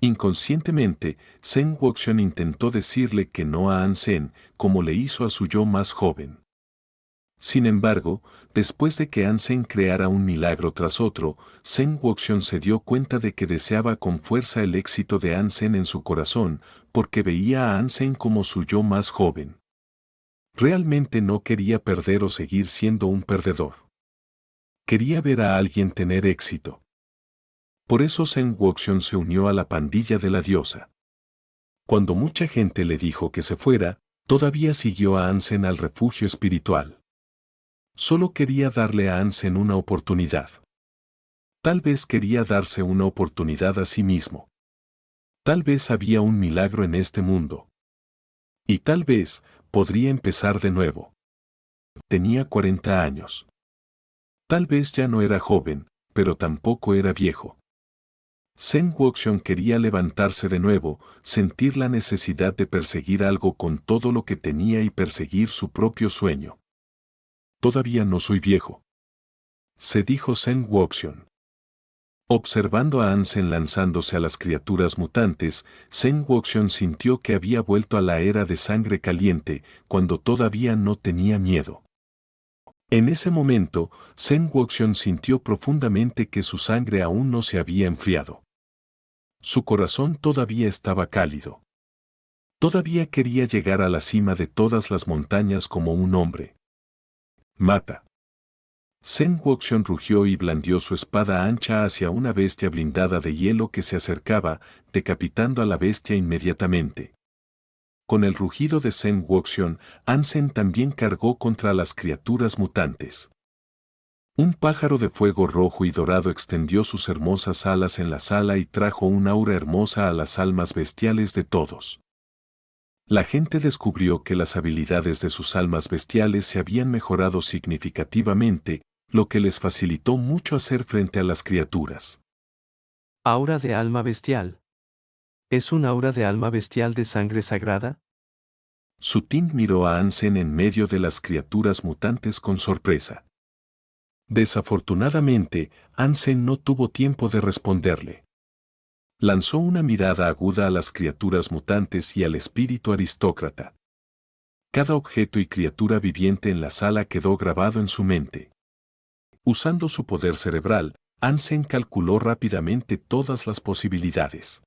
Inconscientemente, Zheng Wuxian intentó decirle que no a Ansen, como le hizo a su yo más joven. Sin embargo, después de que Ansen creara un milagro tras otro, Zheng Wuxian se dio cuenta de que deseaba con fuerza el éxito de Ansen en su corazón, porque veía a Ansen como su yo más joven. Realmente no quería perder o seguir siendo un perdedor. Quería ver a alguien tener éxito. Por eso Zheng Wuxian se unió a la pandilla de la diosa. Cuando mucha gente le dijo que se fuera, todavía siguió a Ansen al refugio espiritual. Solo quería darle a Ansen una oportunidad. Tal vez quería darse una oportunidad a sí mismo. Tal vez había un milagro en este mundo. Y tal vez podría empezar de nuevo. Tenía 40 años. Tal vez ya no era joven, pero tampoco era viejo. Zheng Wuxian quería levantarse de nuevo, sentir la necesidad de perseguir algo con todo lo que tenía y perseguir su propio sueño. Todavía no soy viejo, se dijo Zheng Wuxian. Observando a Ansen lanzándose a las criaturas mutantes, Zheng Wuxian sintió que había vuelto a la era de sangre caliente, cuando todavía no tenía miedo. En ese momento, Zheng Wuxian sintió profundamente que su sangre aún no se había enfriado. Su corazón todavía estaba cálido. Todavía quería llegar a la cima de todas las montañas como un hombre. Mata. Zheng Wuxian rugió y blandió su espada ancha hacia una bestia blindada de hielo que se acercaba, decapitando a la bestia inmediatamente. Con el rugido de Zheng Wuxian, Ansen también cargó contra las criaturas mutantes. Un pájaro de fuego rojo y dorado extendió sus hermosas alas en la sala y trajo un aura hermosa a las almas bestiales de todos. La gente descubrió que las habilidades de sus almas bestiales se habían mejorado significativamente, lo que les facilitó mucho hacer frente a las criaturas. Aura de alma bestial. ¿Es un aura de alma bestial de sangre sagrada? Sutin miró a Ansen en medio de las criaturas mutantes con sorpresa. Desafortunadamente, Ansen no tuvo tiempo de responderle. Lanzó una mirada aguda a las criaturas mutantes y al espíritu aristócrata. Cada objeto y criatura viviente en la sala quedó grabado en su mente. Usando su poder cerebral, Ansen calculó rápidamente todas las posibilidades.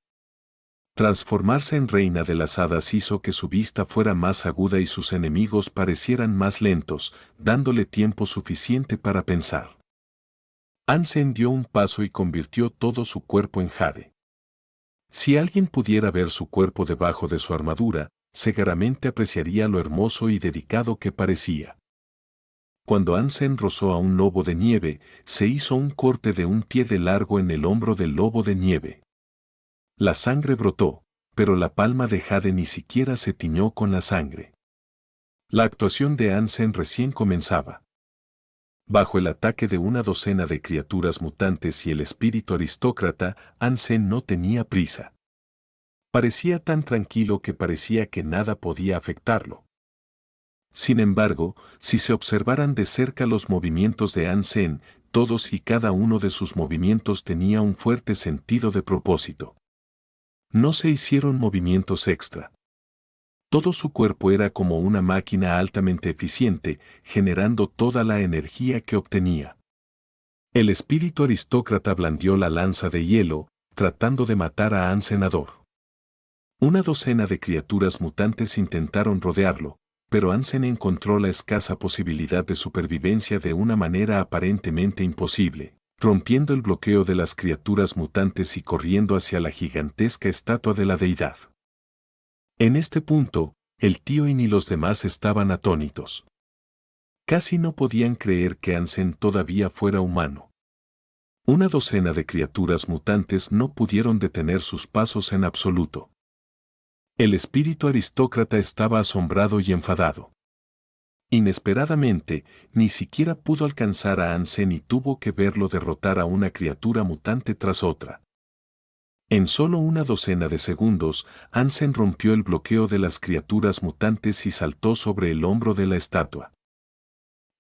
Transformarse en reina de las hadas hizo que su vista fuera más aguda y sus enemigos parecieran más lentos, dándole tiempo suficiente para pensar. Ansen dio un paso y convirtió todo su cuerpo en jade. Si alguien pudiera ver su cuerpo debajo de su armadura, seguramente apreciaría lo hermoso y dedicado que parecía. Cuando Ansen rozó a un lobo de nieve, se hizo un corte de un pie de largo en el hombro del lobo de nieve. La sangre brotó, pero la palma de jade ni siquiera se tiñó con la sangre. La actuación de Ansen recién comenzaba. Bajo el ataque de una docena de criaturas mutantes y el espíritu aristócrata, Ansen no tenía prisa. Parecía tan tranquilo que parecía que nada podía afectarlo. Sin embargo, si se observaran de cerca los movimientos de Ansen, todos y cada uno de sus movimientos tenía un fuerte sentido de propósito. No se hicieron movimientos extra. Todo su cuerpo era como una máquina altamente eficiente, generando toda la energía que obtenía. El espíritu aristócrata blandió la lanza de hielo, tratando de matar a Ansenador. Una docena de criaturas mutantes intentaron rodearlo, pero Ansem encontró la escasa posibilidad de supervivencia de una manera aparentemente imposible, rompiendo el bloqueo de las criaturas mutantes y corriendo hacia la gigantesca estatua de la deidad. En este punto, el tío y los demás estaban atónitos. Casi no podían creer que Ansem todavía fuera humano. Una docena de criaturas mutantes no pudieron detener sus pasos en absoluto. El espíritu aristócrata estaba asombrado y enfadado. Inesperadamente, ni siquiera pudo alcanzar a Ansem y tuvo que verlo derrotar a una criatura mutante tras otra. En solo una docena de segundos, Ansem rompió el bloqueo de las criaturas mutantes y saltó sobre el hombro de la estatua.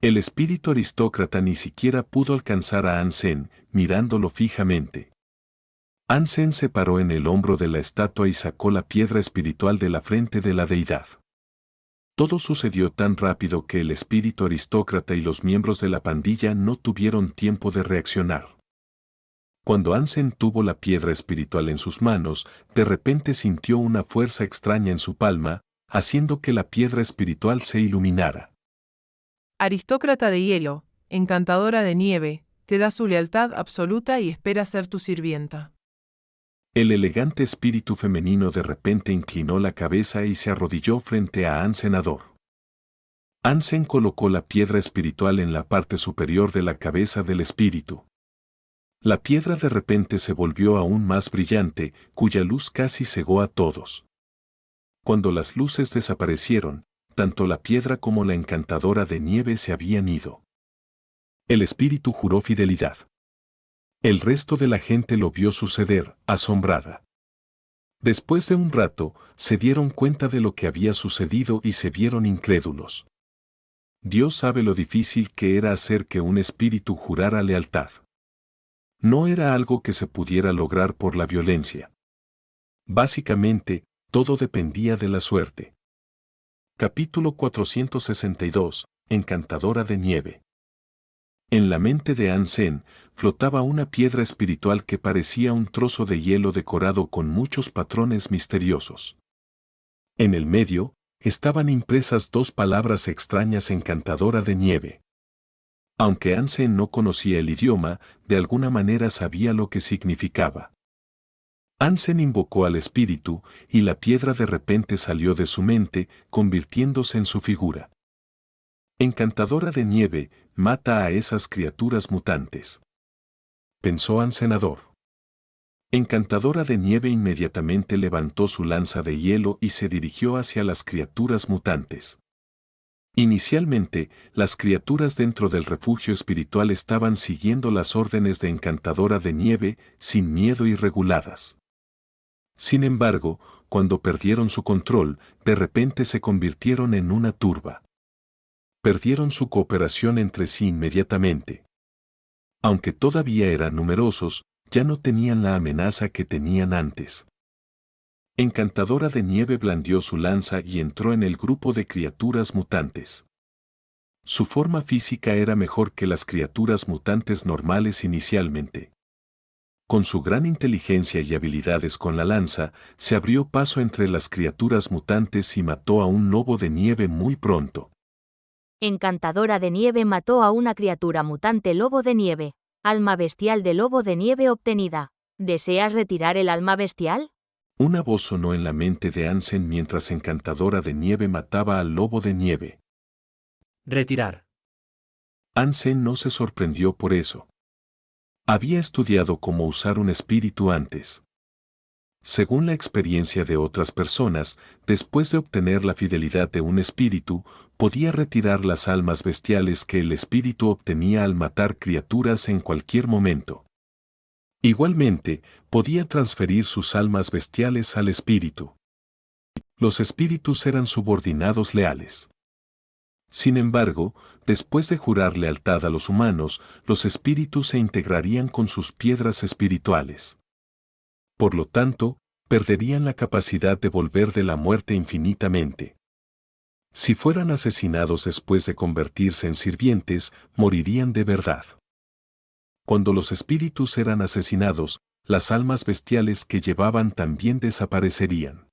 El espíritu aristócrata ni siquiera pudo alcanzar a Ansem, mirándolo fijamente. Ansem se paró en el hombro de la estatua y sacó la piedra espiritual de la frente de la deidad. Todo sucedió tan rápido que el espíritu aristócrata y los miembros de la pandilla no tuvieron tiempo de reaccionar. Cuando Ansem tuvo la piedra espiritual en sus manos, de repente sintió una fuerza extraña en su palma, haciendo que la piedra espiritual se iluminara. Aristócrata de hielo, encantadora de nieve, te da su lealtad absoluta y espera ser tu sirvienta. El elegante espíritu femenino de repente inclinó la cabeza y se arrodilló frente a Ansenador. Ansem colocó la piedra espiritual en la parte superior de la cabeza del espíritu. La piedra de repente se volvió aún más brillante, cuya luz casi cegó a todos. Cuando las luces desaparecieron, tanto la piedra como la encantadora de nieve se habían ido. El espíritu juró fidelidad. El resto de la gente lo vio suceder, asombrada. Después de un rato, se dieron cuenta de lo que había sucedido y se vieron incrédulos. Dios sabe lo difícil que era hacer que un espíritu jurara lealtad. No era algo que se pudiera lograr por la violencia. Básicamente, todo dependía de la suerte. Capítulo 462, Encantadora de nieve. En la mente de Ansem flotaba una piedra espiritual que parecía un trozo de hielo decorado con muchos patrones misteriosos. En el medio, estaban impresas dos palabras extrañas: encantadora de nieve. Aunque Ansem no conocía el idioma, de alguna manera sabía lo que significaba. Ansem invocó al espíritu, y la piedra de repente salió de su mente, convirtiéndose en su figura. Encantadora de nieve, mata a esas criaturas mutantes, pensó Ansenador. Encantadora de nieve inmediatamente levantó su lanza de hielo y se dirigió hacia las criaturas mutantes. Inicialmente, las criaturas dentro del refugio espiritual estaban siguiendo las órdenes de Encantadora de nieve, sin miedo y reguladas. Sin embargo, cuando perdieron su control, de repente se convirtieron en una turba. Perdieron su cooperación entre sí inmediatamente. Aunque todavía eran numerosos, ya no tenían la amenaza que tenían antes. Encantadora de nieve blandió su lanza y entró en el grupo de criaturas mutantes. Su forma física era mejor que las criaturas mutantes normales inicialmente. Con su gran inteligencia y habilidades con la lanza, se abrió paso entre las criaturas mutantes y mató a un lobo de nieve muy pronto. Encantadora de nieve mató a una criatura mutante lobo de nieve. Alma bestial de lobo de nieve obtenida. ¿Deseas retirar el alma bestial? Una voz sonó en la mente de Ansem mientras Encantadora de nieve mataba al lobo de nieve. Retirar. Ansem no se sorprendió por eso. Había estudiado cómo usar un espíritu antes. Según la experiencia de otras personas, después de obtener la fidelidad de un espíritu, podía retirar las almas bestiales que el espíritu obtenía al matar criaturas en cualquier momento. Igualmente, podía transferir sus almas bestiales al espíritu. Los espíritus eran subordinados leales. Sin embargo, después de jurar lealtad a los humanos, los espíritus se integrarían con sus piedras espirituales. Por lo tanto, perderían la capacidad de volver de la muerte infinitamente. Si fueran asesinados después de convertirse en sirvientes, morirían de verdad. Cuando los espíritus eran asesinados, las almas bestiales que llevaban también desaparecerían.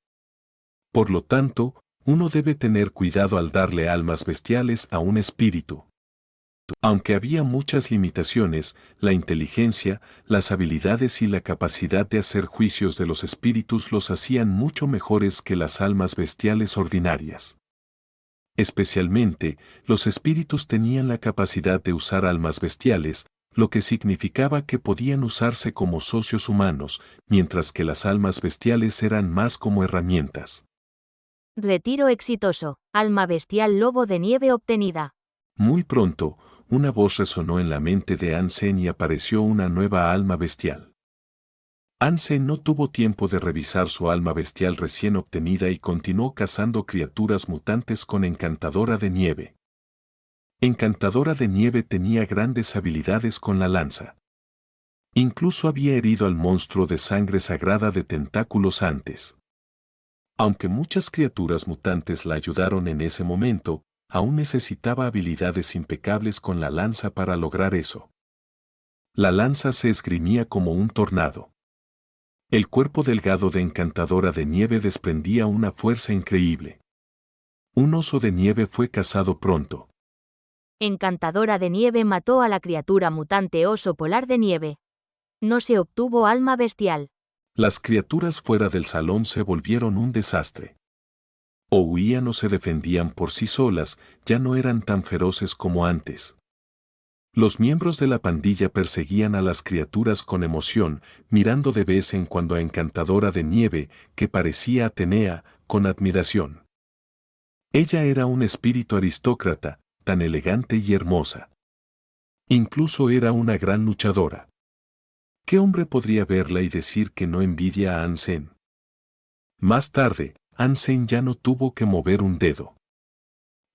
Por lo tanto, uno debe tener cuidado al darle almas bestiales a un espíritu. Aunque había muchas limitaciones, la inteligencia, las habilidades y la capacidad de hacer juicios de los espíritus los hacían mucho mejores que las almas bestiales ordinarias. Especialmente, los espíritus tenían la capacidad de usar almas bestiales, lo que significaba que podían usarse como socios humanos, mientras que las almas bestiales eran más como herramientas. Retiro exitoso. Alma bestial lobo de nieve obtenida. Muy pronto, una voz resonó en la mente de Ansem y apareció una nueva alma bestial. Ansem no tuvo tiempo de revisar su alma bestial recién obtenida y continuó cazando criaturas mutantes con Encantadora de Nieve. Encantadora de Nieve tenía grandes habilidades con la lanza. Incluso había herido al monstruo de sangre sagrada de tentáculos antes. Aunque muchas criaturas mutantes la ayudaron en ese momento, aún necesitaba habilidades impecables con la lanza para lograr eso. La lanza se esgrimía como un tornado. El cuerpo delgado de Encantadora de Nieve desprendía una fuerza increíble. Un oso de nieve fue cazado pronto. Encantadora de nieve mató a la criatura mutante oso polar de nieve. No se obtuvo alma bestial. Las criaturas fuera del salón se volvieron un desastre. O huían o se defendían por sí solas, ya no eran tan feroces como antes. Los miembros de la pandilla perseguían a las criaturas con emoción, mirando de vez en cuando a Encantadora de Nieve, que parecía Atenea, con admiración. Ella era un espíritu aristócrata, tan elegante y hermosa. Incluso era una gran luchadora. ¿Qué hombre podría verla y decir que no envidia a Ansem? Más tarde, Ansem ya no tuvo que mover un dedo.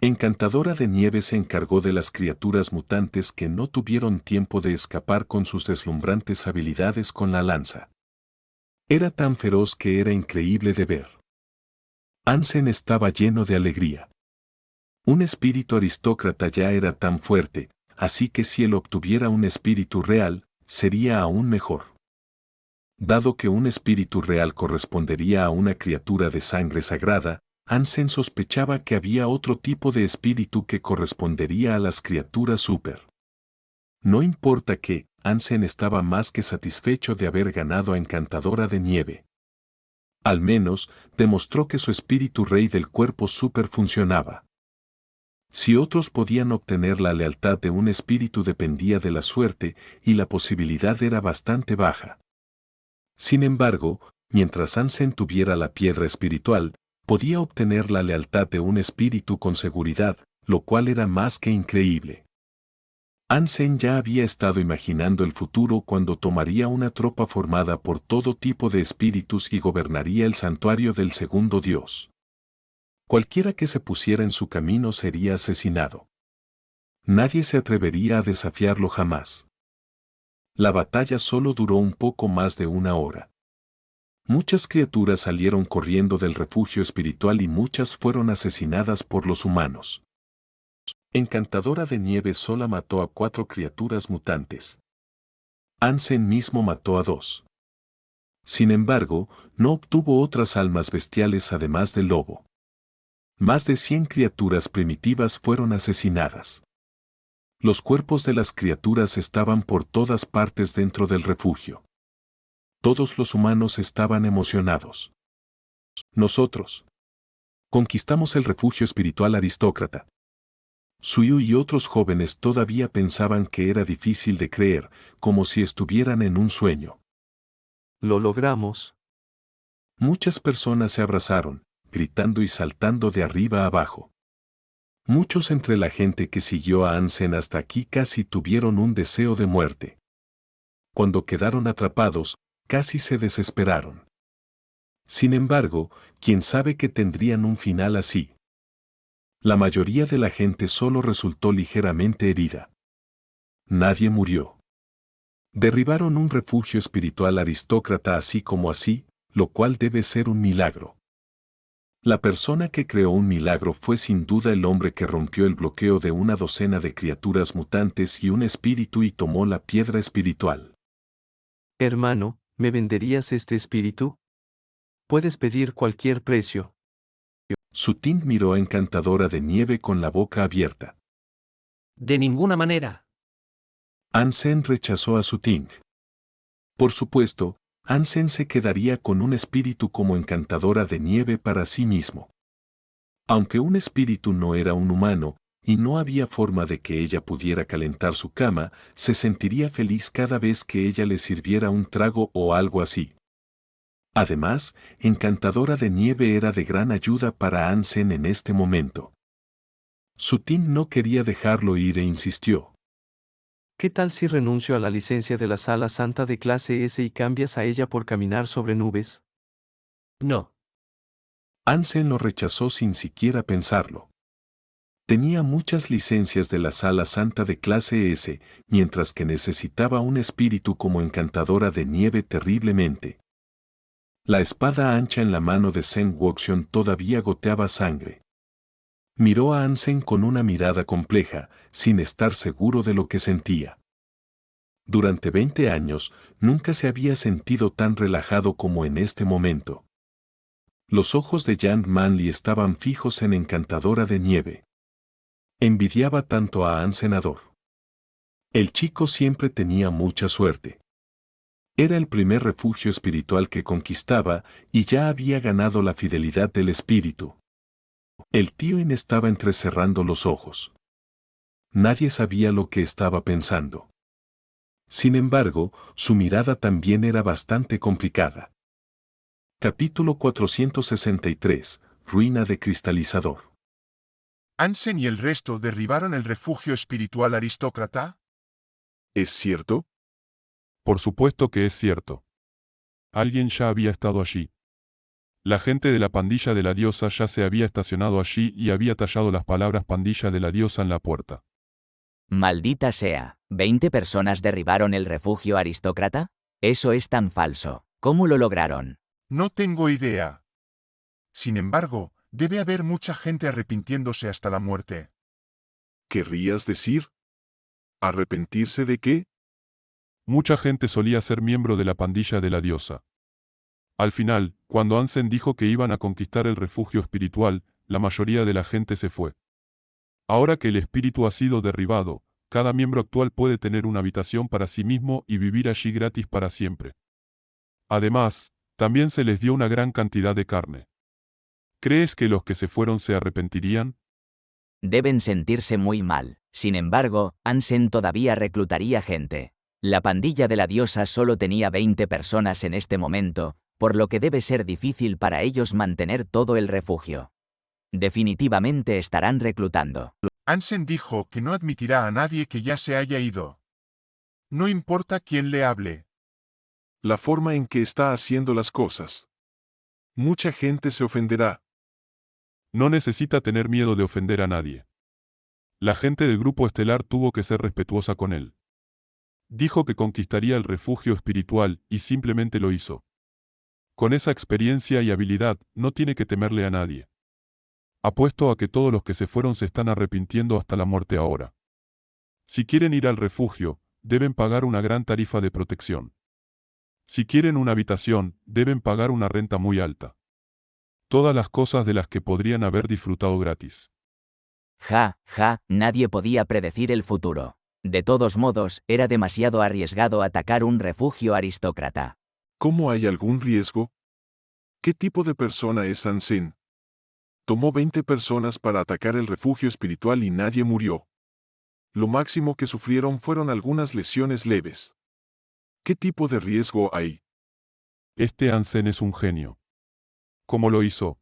Encantadora de Nieve se encargó de las criaturas mutantes que no tuvieron tiempo de escapar con sus deslumbrantes habilidades con la lanza. Era tan feroz que era increíble de ver. Ansem estaba lleno de alegría. Un espíritu aristócrata ya era tan fuerte, así que si él obtuviera un espíritu real, sería aún mejor. Dado que un espíritu real correspondería a una criatura de sangre sagrada, Ansem sospechaba que había otro tipo de espíritu que correspondería a las criaturas super. No importa que, Ansem estaba más que satisfecho de haber ganado a Encantadora de Nieve. Al menos, demostró que su espíritu rey del cuerpo super funcionaba. Si otros podían obtener la lealtad de un espíritu dependía de la suerte y la posibilidad era bastante baja. Sin embargo, mientras Ansem tuviera la piedra espiritual, podía obtener la lealtad de un espíritu con seguridad, lo cual era más que increíble. Ansem ya había estado imaginando el futuro cuando tomaría una tropa formada por todo tipo de espíritus y gobernaría el santuario del segundo dios. Cualquiera que se pusiera en su camino sería asesinado. Nadie se atrevería a desafiarlo jamás. La batalla solo duró un poco más de una hora. Muchas criaturas salieron corriendo del refugio espiritual y muchas fueron asesinadas por los humanos. Encantadora de Nieve sola mató a 4 criaturas mutantes. Ansem mismo mató a 2. Sin embargo, no obtuvo otras almas bestiales además del lobo. Más de 100 criaturas primitivas fueron asesinadas. Los cuerpos de las criaturas estaban por todas partes dentro del refugio. Todos los humanos estaban emocionados. Nosotros conquistamos el refugio espiritual aristócrata. Suyu y otros jóvenes todavía pensaban que era difícil de creer, como si estuvieran en un sueño. Lo logramos. Muchas personas se abrazaron, gritando y saltando de arriba a abajo. Muchos entre la gente que siguió a Ansem hasta aquí casi tuvieron un deseo de muerte. Cuando quedaron atrapados, casi se desesperaron. Sin embargo, ¿quién sabe que tendrían un final así? La mayoría de la gente solo resultó ligeramente herida. Nadie murió. Derribaron un refugio espiritual aristócrata así como así, lo cual debe ser un milagro. La persona que creó un milagro fue sin duda el hombre que rompió el bloqueo de una docena de criaturas mutantes y un espíritu y tomó la piedra espiritual. Hermano, ¿me venderías este espíritu? Puedes pedir cualquier precio. Su Ting miró a Encantadora de Nieve con la boca abierta. De ninguna manera. Ansem rechazó a Su Ting. Por supuesto, Ansem se quedaría con un espíritu como Encantadora de Nieve para sí mismo. Aunque un espíritu no era un humano, y no había forma de que ella pudiera calentar su cama, se sentiría feliz cada vez que ella le sirviera un trago o algo así. Además, Encantadora de Nieve era de gran ayuda para Ansem en este momento. Su Ting no quería dejarlo ir e insistió. ¿Qué tal si renuncio a la licencia de la Sala Santa de clase S y cambias a ella por caminar sobre nubes? No. Ansem lo rechazó sin siquiera pensarlo. Tenía muchas licencias de la Sala Santa de clase S, mientras que necesitaba un espíritu como Encantadora de Nieve terriblemente. La espada ancha en la mano de Sen Wuxian todavía goteaba sangre. Miró a Ansem con una mirada compleja, sin estar seguro de lo que sentía. Durante 20 años, nunca se había sentido tan relajado como en este momento. Los ojos de Yang Manli estaban fijos en Encantadora de Nieve. Envidiaba tanto a Ansenador. El chico siempre tenía mucha suerte. Era el primer refugio espiritual que conquistaba y ya había ganado la fidelidad del espíritu. El tío In estaba entrecerrando los ojos. Nadie sabía lo que estaba pensando. Sin embargo, su mirada también era bastante complicada. Capítulo 463. Ruina de cristalizador. ¿Ansem y el resto derribaron el refugio espiritual aristócrata? ¿Es cierto? Por supuesto que es cierto. Alguien ya había estado allí. La gente de la pandilla de la diosa ya se había estacionado allí y había tallado las palabras pandilla de la diosa en la puerta. Maldita sea, ¿20 personas derribaron el refugio aristócrata? Eso es tan falso. ¿Cómo lo lograron? No tengo idea. Sin embargo, debe haber mucha gente arrepintiéndose hasta la muerte. ¿Querrías decir? ¿Arrepentirse de qué? Mucha gente solía ser miembro de la pandilla de la diosa. Al final, cuando Ansem dijo que iban a conquistar el refugio espiritual, la mayoría de la gente se fue. Ahora que el espíritu ha sido derribado, cada miembro actual puede tener una habitación para sí mismo y vivir allí gratis para siempre. Además, también se les dio una gran cantidad de carne. ¿Crees que los que se fueron se arrepentirían? Deben sentirse muy mal. Sin embargo, Ansem todavía reclutaría gente. La pandilla de la diosa solo tenía 20 personas en este momento, por lo que debe ser difícil para ellos mantener todo el refugio. Definitivamente estarán reclutando. Ansem dijo que no admitirá a nadie que ya se haya ido. No importa quién le hable. La forma en que está haciendo las cosas. Mucha gente se ofenderá. No necesita tener miedo de ofender a nadie. La gente del grupo estelar tuvo que ser respetuosa con él. Dijo que conquistaría el refugio espiritual y simplemente lo hizo. Con esa experiencia y habilidad, no tiene que temerle a nadie. Apuesto a que todos los que se fueron se están arrepintiendo hasta la muerte ahora. Si quieren ir al refugio, deben pagar una gran tarifa de protección. Si quieren una habitación, deben pagar una renta muy alta. Todas las cosas de las que podrían haber disfrutado gratis. Nadie podía predecir el futuro. De todos modos, era demasiado arriesgado atacar un refugio aristócrata. ¿Cómo hay algún riesgo? ¿Qué tipo de persona es Ansem? Tomó 20 personas para atacar el refugio espiritual y nadie murió. Lo máximo que sufrieron fueron algunas lesiones leves. ¿Qué tipo de riesgo hay? Este Ansem es un genio. ¿Cómo lo hizo?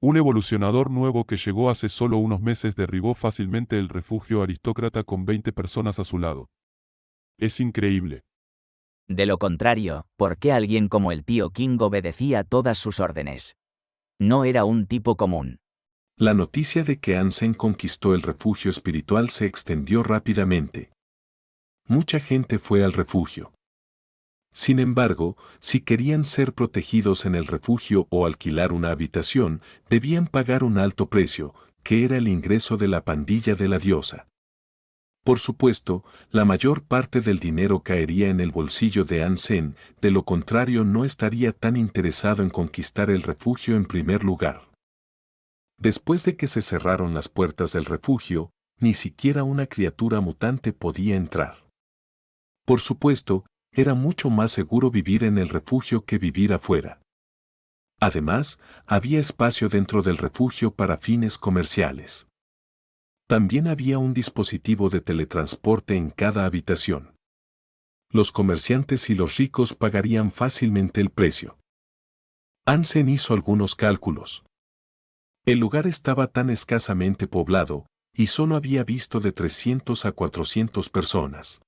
Un evolucionador nuevo que llegó hace solo unos meses derribó fácilmente el refugio aristócrata con 20 personas a su lado. Es increíble. De lo contrario, ¿por qué alguien como el tío King obedecía todas sus órdenes? No era un tipo común. La noticia de que Ansem conquistó el refugio espiritual se extendió rápidamente. Mucha gente fue al refugio. Sin embargo, si querían ser protegidos en el refugio o alquilar una habitación, debían pagar un alto precio, que era el ingreso de la pandilla de la diosa. Por supuesto, la mayor parte del dinero caería en el bolsillo de Hansen, de lo contrario no estaría tan interesado en conquistar el refugio en primer lugar. Después de que se cerraron las puertas del refugio, ni siquiera una criatura mutante podía entrar. Por supuesto, era mucho más seguro vivir en el refugio que vivir afuera. Además, había espacio dentro del refugio para fines comerciales. También había un dispositivo de teletransporte en cada habitación. Los comerciantes y los ricos pagarían fácilmente el precio. Hansen hizo algunos cálculos. El lugar estaba tan escasamente poblado, y solo había visto de 300 a 400 personas.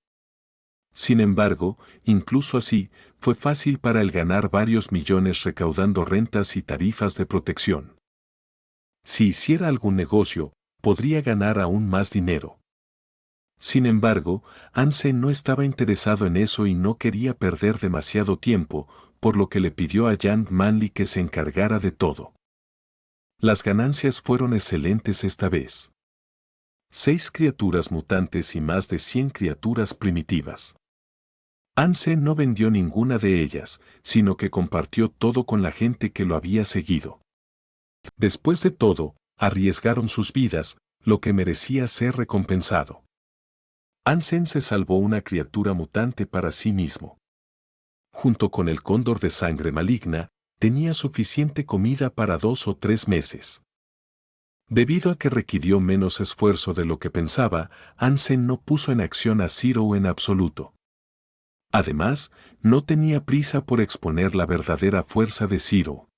Sin embargo, incluso así, fue fácil para él ganar varios millones recaudando rentas y tarifas de protección. Si hiciera algún negocio, podría ganar aún más dinero. Sin embargo, Hansen no estaba interesado en eso y no quería perder demasiado tiempo, por lo que le pidió a Jan Manley que se encargara de todo. Las ganancias fueron excelentes esta vez. 6 criaturas mutantes y más de 100 criaturas primitivas. Hansen no vendió ninguna de ellas, sino que compartió todo con la gente que lo había seguido. Después de todo, arriesgaron sus vidas, lo que merecía ser recompensado. Hansen se salvó una criatura mutante para sí mismo. Junto con el cóndor de sangre maligna, tenía suficiente comida para 2 o 3 meses. Debido a que requirió menos esfuerzo de lo que pensaba, Hansen no puso en acción a Zero en absoluto. Además, no tenía prisa por exponer la verdadera fuerza de Zero.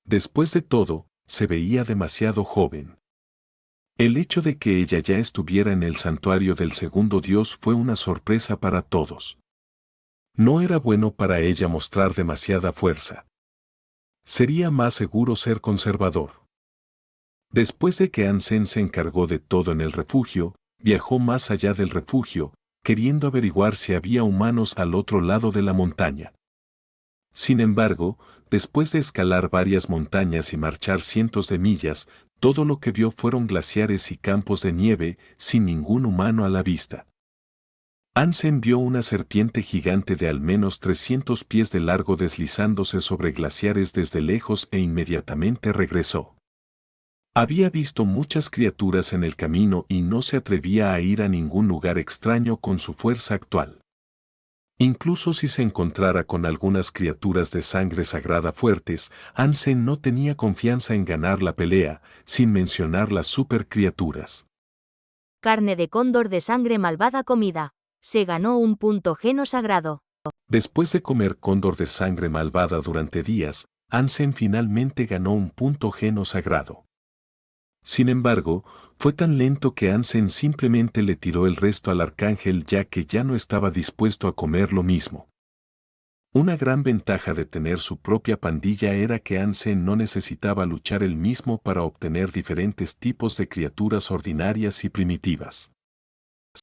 Después de todo, se veía demasiado joven. El hecho de que ella ya estuviera en el santuario del segundo dios fue una sorpresa para todos. No era bueno para ella mostrar demasiada fuerza. Sería más seguro ser conservador. Después de que Hansen se encargó de todo en el refugio, viajó más allá del refugio, queriendo averiguar si había humanos al otro lado de la montaña. Sin embargo, después de escalar varias montañas y marchar cientos de millas, todo lo que vio fueron glaciares y campos de nieve, sin ningún humano a la vista. Hansen vio una serpiente gigante de al menos 300 pies de largo deslizándose sobre glaciares desde lejos e inmediatamente regresó. Había visto muchas criaturas en el camino y no se atrevía a ir a ningún lugar extraño con su fuerza actual. Incluso si se encontrara con algunas criaturas de sangre sagrada fuertes, Hansen no tenía confianza en ganar la pelea, sin mencionar las supercriaturas. Carne de cóndor de sangre malvada comida. Se ganó un punto geno sagrado. Después de comer cóndor de sangre malvada durante días, Hansen finalmente ganó un punto geno sagrado. Sin embargo, fue tan lento que Hansen simplemente le tiró el resto al arcángel ya que ya no estaba dispuesto a comer lo mismo. Una gran ventaja de tener su propia pandilla era que Hansen no necesitaba luchar él mismo para obtener diferentes tipos de criaturas ordinarias y primitivas.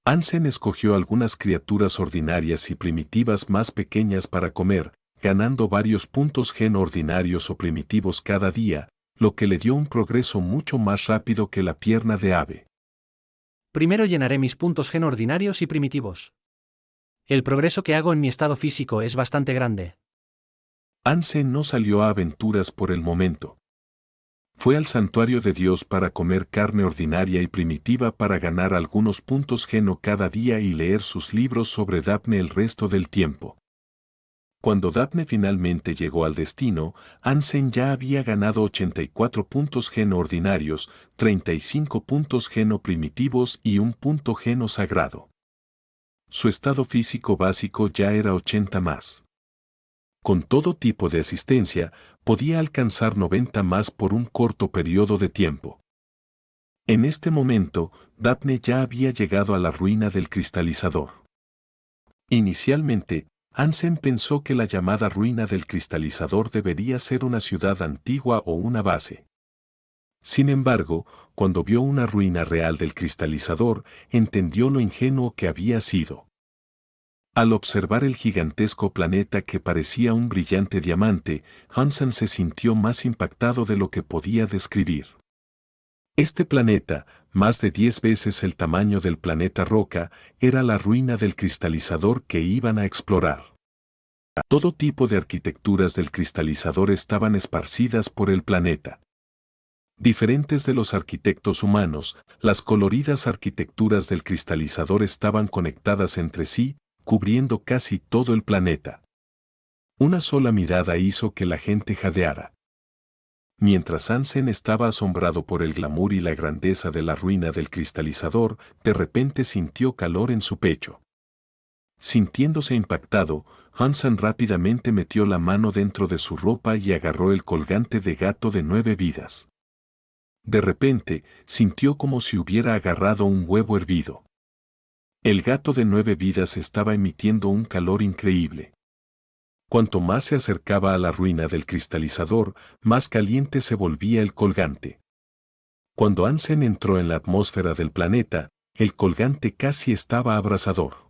Hansen escogió algunas criaturas ordinarias y primitivas más pequeñas para comer, ganando varios puntos gen ordinarios o primitivos cada día, lo que le dio un progreso mucho más rápido que la pierna de ave. Primero llenaré mis puntos gen ordinarios y primitivos. El progreso que hago en mi estado físico es bastante grande. Hansen no salió a aventuras por el momento. Fue al santuario de Dios para comer carne ordinaria y primitiva para ganar algunos puntos geno cada día y leer sus libros sobre Daphne el resto del tiempo. Cuando Daphne finalmente llegó al destino, Hansen ya había ganado 84 puntos geno ordinarios, 35 puntos geno primitivos y un punto geno sagrado. Su estado físico básico ya era 80 más. Con todo tipo de asistencia, podía alcanzar 90 más por un corto periodo de tiempo. En este momento, Daphne ya había llegado a la ruina del cristalizador. Inicialmente, Hansen pensó que la llamada ruina del cristalizador debería ser una ciudad antigua o una base. Sin embargo, cuando vio una ruina real del cristalizador, entendió lo ingenuo que había sido. Al observar el gigantesco planeta que parecía un brillante diamante, Hansen se sintió más impactado de lo que podía describir. Este planeta, más de 10 veces el tamaño del planeta Roca, era la ruina del cristalizador que iban a explorar. Todo tipo de arquitecturas del cristalizador estaban esparcidas por el planeta. Diferentes de los arquitectos humanos, las coloridas arquitecturas del cristalizador estaban conectadas entre sí, cubriendo casi todo el planeta. Una sola mirada hizo que la gente jadeara. Mientras Hansen estaba asombrado por el glamour y la grandeza de la ruina del cristalizador, de repente sintió calor en su pecho. Sintiéndose impactado, Hansen rápidamente metió la mano dentro de su ropa y agarró el colgante de gato de 9 vidas. De repente, sintió como si hubiera agarrado un huevo hervido. El gato de 9 vidas estaba emitiendo un calor increíble. Cuanto más se acercaba a la ruina del cristalizador, más caliente se volvía el colgante. Cuando Hansen entró en la atmósfera del planeta, el colgante casi estaba abrasador.